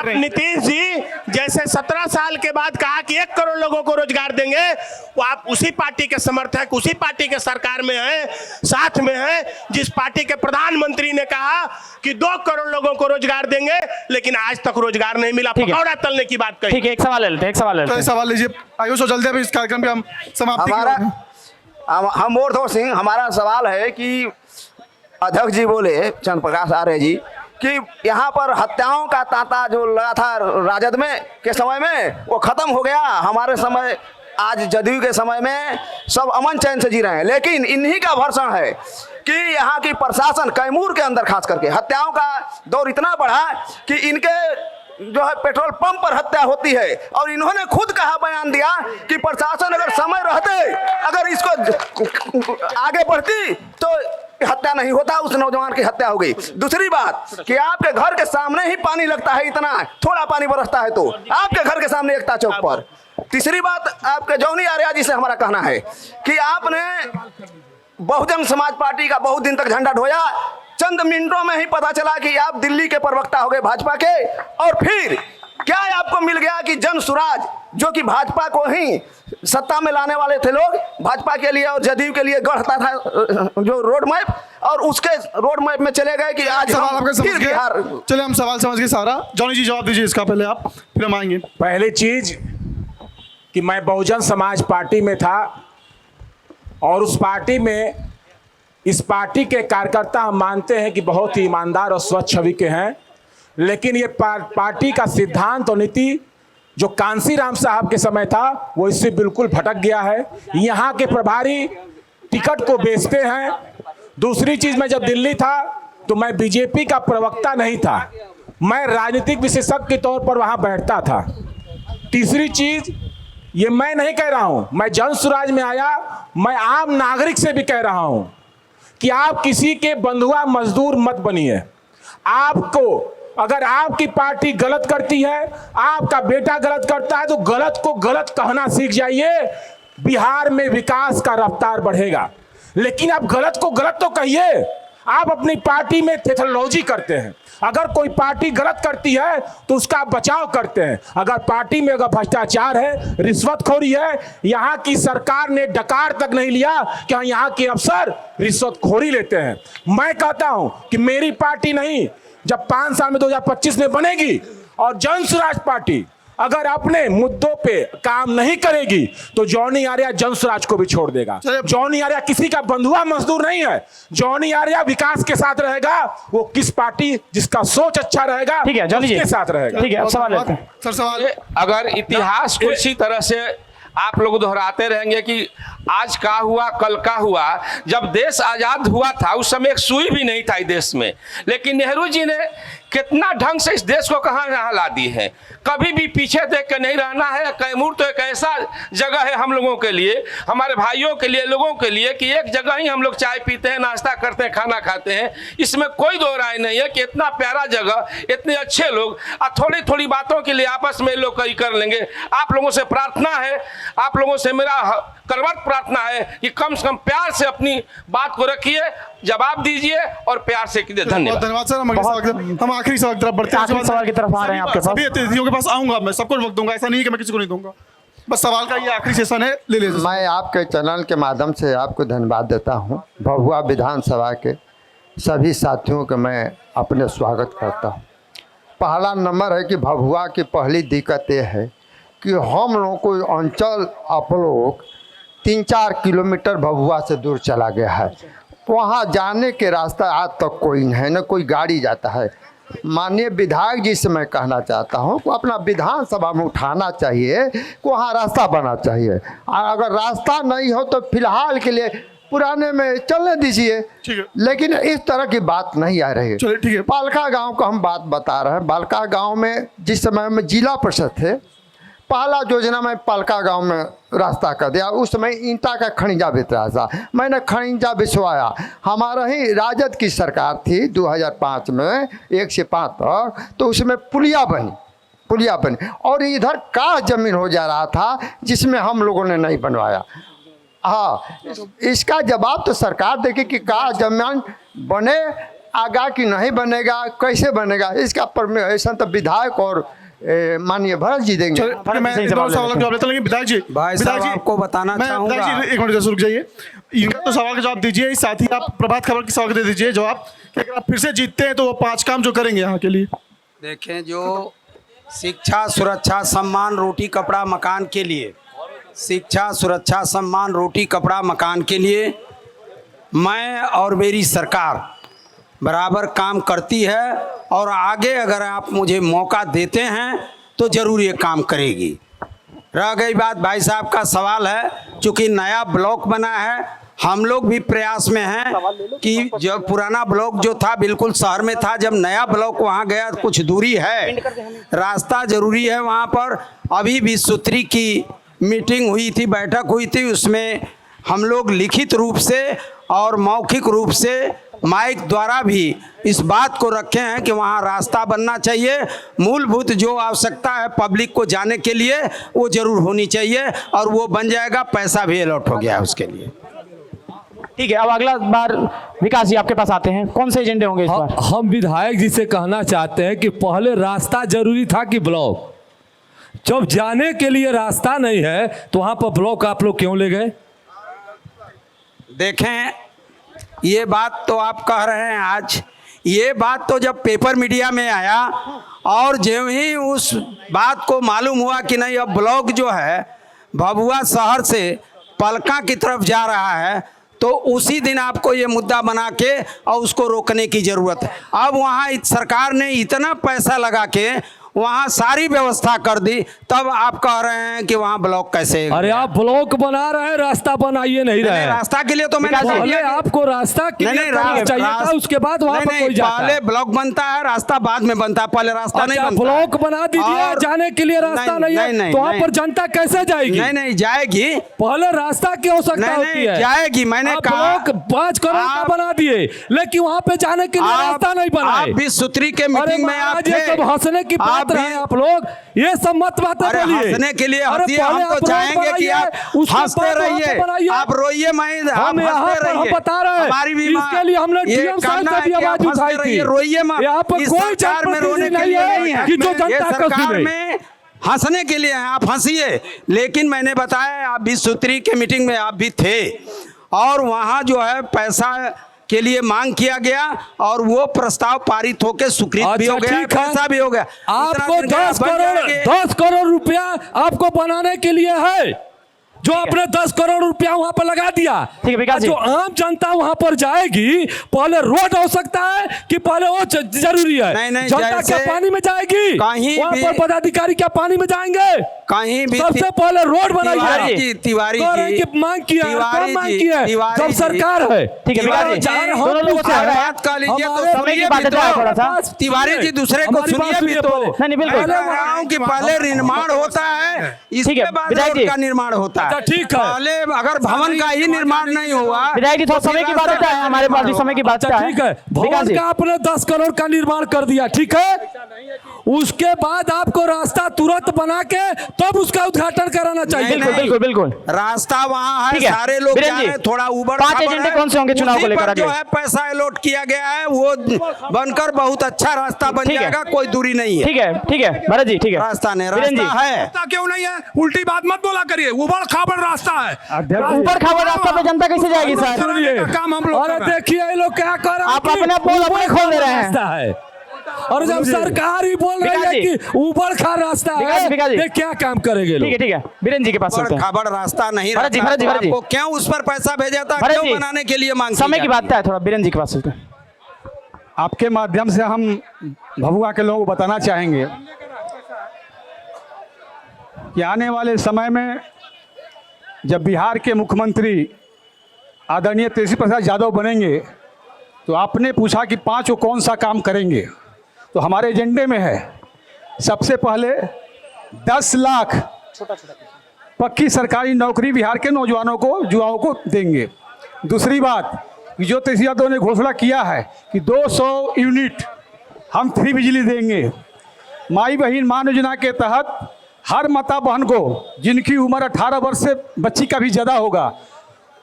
नीतीश जी जैसे 17 साल के बाद कहा कि 1 करोड़ लोगों को रोजगार देंगे, वो आप उसी पार्टी के समर्थक, उसी पार्टी के सरकार में हैं, साथ में हैं जिस पार्टी के प्रधानमंत्री ने कहा कि 2 करोड़ लोगों को रोजगार देंगे, लेकिन आज तक रोजगार नहीं मिला। पकौड़ा तलने की बात कही। ठीक है, एक सवाल ले लेते हैं, एक सवाल ले लेते हैं। सवाल लीजिए आयुष, और जल्दी अभी इस कार्यक्रम पे हम समाप्ति हम मोरधो सिंह, हमारा सवाल है कि अध्यक्ष जी बोले, चंद्र प्रकाश आर्य जी, कि यहाँ पर हत्याओं का तांता जो लगा था राजद में के समय में वो खत्म हो गया। हमारे समय, आज जदयू के समय में सब अमन चैन से जी रहे हैं, लेकिन इन्हीं का भर्षण है कि यहाँ की प्रशासन कैमूर के अंदर खास करके हत्याओं का दौर इतना बढ़ा कि इनके जो है पेट्रोल पंप पर हत्या होती है, और इन्होंने खुद कहा, बयान दिया कि प्रशासन अगर समय रहते अगर इसको आगे बढ़ती तो हत्या नहीं होता, उस नौजवान की हत्या हो गई। दूसरी बात कि आपके घर के सामने ही पानी लगता है, इतना थोड़ा पानी बरसता है तो आपके घर के सामने एकता चौक पर। तीसरी बात, आपके जौनी आर्या जी से हमारा कहना है कि आपने बहुजन समाज पार्टी का बहुत दिन तक झंडा ढोया, चंद मिनटों में ही पता चला कि आप दिल्ली के प्रवक्ता हो गए भाजपा के, और फिर क्या आपको मिल गया कि जन सुराज, जो कि भाजपा को ही सत्ता में लाने वाले थे लोग, भाजपा के लिए और जदयू के लिए गढ़ता था जो रोड मैप, और उसके रोड मैप में चले गए कि आज सवाल आपका समझ गए। चलिए हम सवाल समझ गए सारा। जॉनी जी जवाब दीजिए इसका पहले आप, फिर हम आएंगे। पहली चीज कि मैं बहुजन समाज पार्टी में था, और उस पार्टी में, इस पार्टी के कार्यकर्ता हम मानते हैं कि बहुत ही ईमानदार और स्वच्छ छवि के हैं, लेकिन ये पार्टी का सिद्धांत और नीति जो कांसीराम साहब के समय था वो इससे बिल्कुल भटक गया है। यहाँ के प्रभारी टिकट को बेचते हैं। दूसरी चीज, मैं जब दिल्ली था तो मैं बीजेपी का प्रवक्ता नहीं था, मैं राजनीतिक विशेषज्ञ के तौर पर वहाँ बैठता था। तीसरी चीज, ये मैं नहीं कह रहा हूँ, मैं जन सुराज में आया, मैं आम नागरिक से भी कह रहा हूँ कि आप किसी के बंधुआ मजदूर मत बनिए। आपको, अगर आपकी पार्टी गलत करती है, आपका बेटा गलत करता है, तो गलत को गलत कहना सीख जाइए। बिहार में विकास का रफ्तार बढ़ेगा। लेकिन आप गलत को गलत तो कहिए। आप अपनी पार्टी में थेथोलॉजी करते हैं। अगर कोई पार्टी गलत करती है तो उसका बचाव करते हैं। अगर पार्टी में अगर भ्रष्टाचार है, रिश्वतखोरी है, यहाँ की सरकार ने डकार तक नहीं लिया कि यहाँ के अफसर रिश्वतखोरी लेते हैं। मैं कहता हूँ कि मेरी पार्टी नहीं, जब 5 साल में 2025 में बनेगी और जन स्वराज पार्टी अगर अपने मुद्दों पे काम नहीं करेगी तो जॉनी आर्या जन स्वराज को भी छोड़ देगा। जॉनी आर्या किसी का बंधुआ मजदूर नहीं है। जॉनी आर्या विकास के साथ रहेगा। वो किस पार्टी जिसका सोच अच्छा रहेगा, ठीक है जॉनी जी उसके साथ रहेगा। ठीक है, अब सवाल लेते हैं। सर सवाल, अगर इतिहास को इसी तरह से आप लोग दोहराते रहेंगे कि आज का हुआ कल का हुआ। जब देश आज़ाद हुआ था उस समय एक सुई भी नहीं था इस देश में, लेकिन नेहरू जी ने कितना ढंग से इस देश को कहाँ ला दी है। कभी भी पीछे देख के नहीं रहना है। कैमूर तो एक ऐसा जगह है हम लोगों के लिए, हमारे भाइयों के लिए, लोगों के लिए कि एक जगह ही हम लोग चाय पीते हैं, नाश्ता करते हैं, खाना खाते हैं। इसमें कोई दो राय नहीं है कि इतना प्यारा जगह, इतने अच्छे लोग, थोड़ी थोड़ी बातों के लिए आपस में लोग कई कर लेंगे। आप लोगों से प्रार्थना है, आप लोगों से मेरा करवट प्रार्थना है कि कम से कम प्यार से अपनी बात को रखिए, जवाब दीजिए और प्यार से कीजिए। धन्यवाद। धन्यवाद सर। हम आखिरी सवाल की तरफ बढ़ते हैं। आखिरी सवाल की तरफ आ रहे हैं आपके पास। सभी अतिथियों के पास आऊंगा, मैं सबको वक्त दूंगा, ऐसा नहीं है कि मैं किसी को नहीं दूंगा। बस सवाल का ये आखिरी सेशन है, ले लीजिए। मैं आपके चैनल के माध्यम से आपको धन्यवाद देता हूं। भभुआ विधानसभा के सभी साथियों का मैं अपने स्वागत करता हूं। पहला नंबर है कि भभुआ की पहली दिक्कत ये है कि हम लोगों को अंचल आप लोग 3-4 किलोमीटर भभुआ से दूर चला गया है। वहाँ जाने के रास्ता आज तक कोई नहीं है, न कोई गाड़ी जाता है। माननीय विधायक जी से मैं कहना चाहता हूँ कि अपना विधानसभा में उठाना चाहिए कि वहाँ रास्ता बना चाहिए। अगर रास्ता नहीं हो तो फिलहाल के लिए पुराने में चलने दीजिए, लेकिन इस तरह की बात नहीं आ रही है। बालका गांव का हम बात बता रहे हैं। बालका गांव में जिस समय में जिला परिषद थे, पहला योजना में पालका गांव में रास्ता कर दिया। उस समय ईंटा का खनिजा बिक रहा था, मैंने खनिजा बिछवाया। हमारा ही राजद की सरकार थी 2005 में 1 से 5 तक, तो उसमें पुलिया बनी और इधर का जमीन हो जा रहा था जिसमें हम लोगों ने नहीं बनवाया। हाँ, इसका जवाब तो सरकार देगी कि का जमीन बने आगा कि नहीं बनेगा, कैसे बनेगा, इसका परमिशन तो विधायक और माननीय भरत जी देंगे। विधायक जी, भाई साहब आपको बताना चाहूंगा। एक मिनट रुक जाइए, इनका तो सवाल का जवाब दीजिए, साथ ही आप प्रभात खबर की सवाल दे दीजिए जवाब कि अगर आप फिर से जीतते हैं तो वो 5 काम जो करेंगे यहाँ के लिए। देखें, जो शिक्षा, सुरक्षा, सम्मान, रोटी, कपड़ा, मकान के लिए, शिक्षा, सुरक्षा, सम्मान, रोटी, कपड़ा, मकान के लिए मैं और मेरी सरकार बराबर काम करती है और आगे अगर आप मुझे मौका देते हैं तो ज़रूर ये काम करेगी। रह गई बात भाई साहब का सवाल है, चूँकि नया ब्लॉक बना है, हम लोग भी प्रयास में हैं कि जब पुराना ब्लॉक जो था बिल्कुल शहर में था, जब नया ब्लॉक वहाँ गया कुछ दूरी है, रास्ता ज़रूरी है वहाँ पर। अभी भी सूत्री की मीटिंग हुई थी, बैठक हुई थी, उसमें हम लोग लिखित रूप से और मौखिक रूप से माइक द्वारा भी इस बात को रखे हैं कि वहाँ रास्ता बनना चाहिए। मूलभूत जो आवश्यकता है पब्लिक को जाने के लिए वो जरूर होनी चाहिए और वो बन जाएगा। पैसा भी अलॉट हो गया है उसके लिए। ठीक है, अब अगला बार विकास जी आपके पास आते हैं, कौन से एजेंडे होंगे इस बार? हम विधायक जी से कहना चाहते हैं कि पहले रास्ता जरूरी था कि ब्लॉक? जब जाने के लिए रास्ता नहीं है तो वहाँ पर ब्लॉक आप लोग क्यों ले गए? देखें, ये बात तो आप कह रहे हैं आज, ये बात तो जब पेपर मीडिया में आया और जो ही उस बात को मालूम हुआ कि नहीं अब ब्लॉक जो है भभुआ शहर से पलका की तरफ जा रहा है, तो उसी दिन आपको ये मुद्दा बना के और उसको रोकने की ज़रूरत है। अब वहाँ सरकार ने इतना पैसा लगा के वहाँ सारी व्यवस्था कर दी, तब आप कह रहे हैं कि वहाँ ब्लॉक कैसे? अरे आप ब्लॉक बना रहे हैं, रास्ता बनाइए नहीं रहे। रास्ता के लिए तो मैंने पहले आपको रास्ता चाहिए था, उसके बाद वहाँ पर कोई जाता है। पहले ब्लॉक बनता है, रास्ता बाद में बनता है, पहले रास्ता नहीं बनता। ब्लॉक बना दीजिए, जाने के लिए रास्ता नहीं है तो वहाँ पर जनता कैसे जाएगी? नहीं जाएगी, पहले रास्ता की आवश्यकता होती है। जाएगी, मैंने कहा 5 करोड़ का बना दिए, लेकिन वहाँ पे जाने के लिए रास्ता नहीं बना। आप भी सूत्री के मीटिंग में आप हंसने की बात रहे आप लोग, ये सब मत बातें बोलिए। हंसने के लिए हंसिए, हम तो चाहेंगे कि आप हंसते रहिए, आप रोइए, हम यहाँ पर बता रहे हैं, हमारी भी इसके लिए हमने डीएम साहब से भी आवाज उठाई थी। रोइए मत, यहाँ पर कोई सरकार में रोने के लिए नहीं है, कि जो जनता का सरकार में हंसने के लिए है, आप हंसिए। लेकिन मैंने बताया, आप भी सूत्री के मीटिंग में आप भी थे और वहाँ जो है पैसा के लिए मांग किया गया और वो प्रस्ताव पारित होकर स्वीकृत भी हो गया, पैसा भी हो गया। आपको 10 करोड़ रुपया आपको बनाने के लिए है, जो अपने 10 करोड़ रुपया वहां पर लगा दिया। ठीक है विकास जी। जो आम जनता वहां पर जाएगी, पहले रोड हो सकता है कि पहले वो जरूरी है? नहीं, जनता क्या पानी में जाएगी? कहीं वहां भी पर पदाधिकारी क्या पानी में जाएंगे? कहीं भी सबसे पहले रोड बनाइए। तिवारी की मांग की है, कब मांग की है? जब सरकार है। ठीक है विकास जी, दोनों लोगों से बात कर लीजिए तो समय की बात है थोड़ा सा। तिवारी जी दूसरे को सुनिए भी तो। नहीं बिल्कुल, कि पहले निर्माण होता है, इसके बाद रोड का निर्माण होता है। ठीक है, पहले अगर भवन का ही निर्माण नहीं हुआ। विधायक जी थोड़ा समय की बात है, हमारे पास भी समय की बात है। ठीक है, भवन का आपने 10 करोड़ का निर्माण कर दिया, ठीक है, उसके बाद आपको रास्ता तुरंत बना के तब उसका उद्घाटन कराना चाहिए। बिल्कुल बिल्कुल बिल्कुल, रास्ता वहाँ है, ठीक है। सारे लोग वीरेंद्र जा रहे जी, हैं, थोड़ा उबड़ 5 एजेंडे कौन से होंगे चुनाव को लेकर? जो है पैसा अलॉट किया गया है वो बनकर बहुत अच्छा रास्ता बन जाएगा, कोई दूरी नहीं है। ठीक है भरत जी, ठीक है, रास्ता नहीं, वीरेंद्र रास्ता जी। है। रास्ता क्यों नहीं है? उल्टी बात मत बोला करिए, उबड़ खाबड़ रास्ता है। ऊपर खाबड़ रास्ता पे जनता कैसे जाएगी सर? काम हम लोग अरे देखिए ये लोग क्या कर रहे हैं, आप अपने पोल अपने खोल दे रहे हैं। रास्ता है, और जब सरकार ही बोल रही है कि ऊबड़ खाबड़ रास्ता है, ये क्या काम करेंगे लोग? ठीक है वीरेंद्र जी के पास चलते हैं। खाबड़ रास्ता नहीं भरत जी, रहता, भरत जी, तो भरत जी। आपको क्यों उस पर पैसा भेजा था, भरत क्यों जी, बनाने के लिए मांग समय की बात है, थोड़ा वीरेंद्र जी के पास चलते हैं। आपके माध्यम से हम भभुआ के लोगों को बताना चाहेंगे कि आने वाले समय में जब बिहार के मुख्यमंत्री आदरणीय तेजस्वी प्रसाद यादव बनेंगे तो आपने पूछा कि 5 वो कौन सा काम करेंगे, तो हमारे एजेंडे में है सबसे पहले 10 लाख पक्की सरकारी नौकरी बिहार के नौजवानों को, युवाओं को देंगे। दूसरी बात कि जो तेजस्वी यादव ने घोषणा किया है कि 200 यूनिट हम फ्री बिजली देंगे। माई बहन मान योजना के तहत हर माता बहन को जिनकी उम्र 18 वर्ष से बच्ची का भी ज़्यादा होगा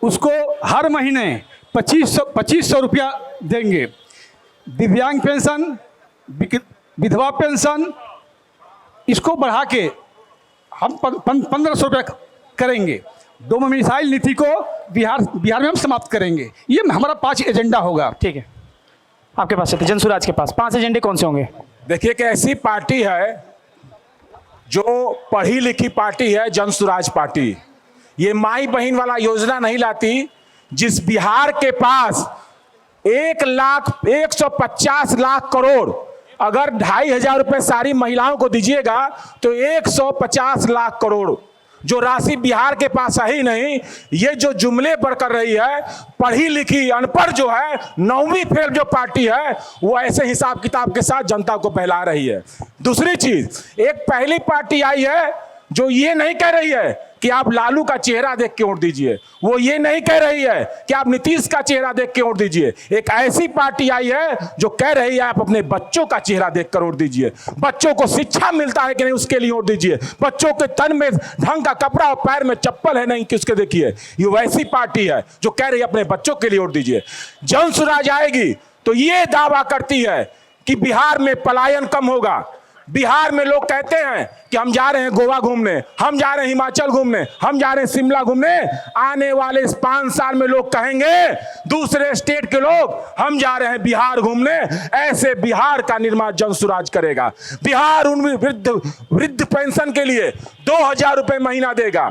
उसको हर महीने 2500 रुपया देंगे। दिव्यांग पेंशन, विधवा पेंशन, इसको बढ़ा के हम 1500 रुपया करेंगे। 2 मिसाइल नीति को बिहार में हम समाप्त करेंगे। ये हमारा 5 एजेंडा होगा। ठीक है, आपके पास चलते जनसुराज के पास 5 एजेंडे कौन से होंगे? देखिए कि ऐसी पार्टी है जो पढ़ी लिखी पार्टी है, जनसुराज पार्टी। ये माई बहन वाला योजना नहीं लाती। जिस बिहार के पास 1,150 लाख करोड़, अगर 2,500 रुपए सारी महिलाओं को दीजिएगा तो 150 लाख करोड़ जो राशि बिहार के पास है ही नहीं। ये जो जुमले पर कर रही है, पढ़ी लिखी अनपढ़ जो है, 9वीं फेल जो पार्टी है, वो ऐसे हिसाब किताब के साथ जनता को बहला रही है। दूसरी चीज, एक पहली पार्टी आई है जो ये नहीं कह रही है कि आप लालू का चेहरा देख के वोट दीजिए, वो ये नहीं कह रही है कि आप नीतीश का चेहरा देख के वोट दीजिए। एक ऐसी पार्टी आई है जो कह रही है आप अपने बच्चों का चेहरा देख कर वोट दीजिए, बच्चों को शिक्षा मिलता है कि नहीं उसके लिए वोट दीजिए, बच्चों के तन में ढंग का कपड़ा और पैर में चप्पल है नहीं कि उसके देखिए। ये वैसी पार्टी है जो कह रही है अपने बच्चों के लिए वोट दीजिए। जनसुराज आएगी तो ये दावा करती है कि बिहार में पलायन कम होगा। बिहार में लोग कहते हैं कि हम जा रहे हैं गोवा घूमने, हम जा रहे हैं हिमाचल घूमने, हम जा रहे हैं शिमला घूमने। आने वाले इस 5 साल में लोग कहेंगे, दूसरे स्टेट के लोग, हम जा रहे हैं बिहार घूमने। ऐसे बिहार का निर्माण जनसुराज करेगा। बिहार उन वृद्ध पेंशन के लिए 2,000 रुपए महीना देगा।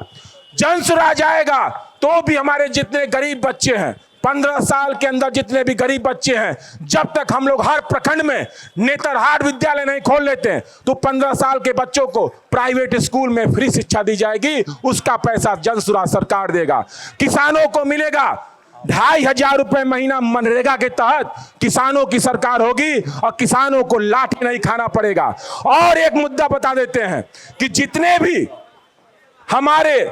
जनसुराज आएगा तो भी हमारे जितने गरीब बच्चे हैं, 15 साल के अंदर जितने भी गरीब बच्चे हैं, जब तक हम लोग हर प्रखंड में नेतरहाट विद्यालय नहीं खोल लेते हैं तो 15 साल के बच्चों को प्राइवेट स्कूल में फ्री शिक्षा दी जाएगी। उसका पैसा जनसुराज सरकार देगा। किसानों को मिलेगा 2,500 रुपए महीना। मनरेगा के तहत किसानों की सरकार होगी और किसानों को लाठी नहीं खाना पड़ेगा। और एक मुद्दा बता देते हैं कि जितने भी हमारे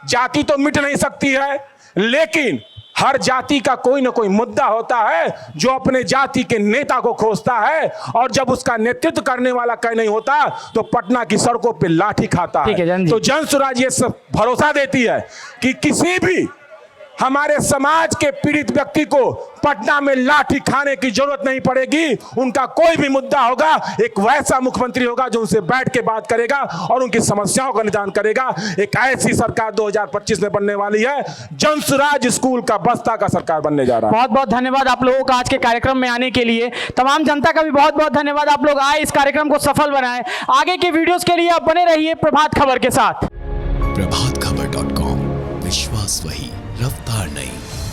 जाति तो मिट नहीं सकती है, लेकिन हर जाति का कोई ना कोई मुद्दा होता है जो अपने जाति के नेता को खोजता है, और जब उसका नेतृत्व करने वाला कहीं नहीं होता तो पटना की सड़कों पे लाठी खाता है। तो जनसुराज ये सब भरोसा देती है कि किसी भी हमारे समाज के पीड़ित व्यक्ति को पटना में लाठी खाने की जरूरत नहीं पड़ेगी। उनका कोई भी मुद्दा होगा, एक वैसा मुख्यमंत्री होगा जो उनसे बैठ के बात करेगा और उनकी समस्याओं का निदान करेगा। एक ऐसी सरकार 2025 में बनने वाली है। जनसुराज स्कूल का बस्ता का सरकार बनने जा रहा है। बहुत बहुत धन्यवाद आप लोगों का आज के कार्यक्रम में आने के लिए। तमाम जनता का भी बहुत बहुत धन्यवाद, आप लोग आए, इस कार्यक्रम को सफल बनाए। आगे के वीडियोस के लिए आप बने रहिए प्रभात खबर के साथ। प्रभातखबर.com विश्वास वही, रफ्तार नहीं।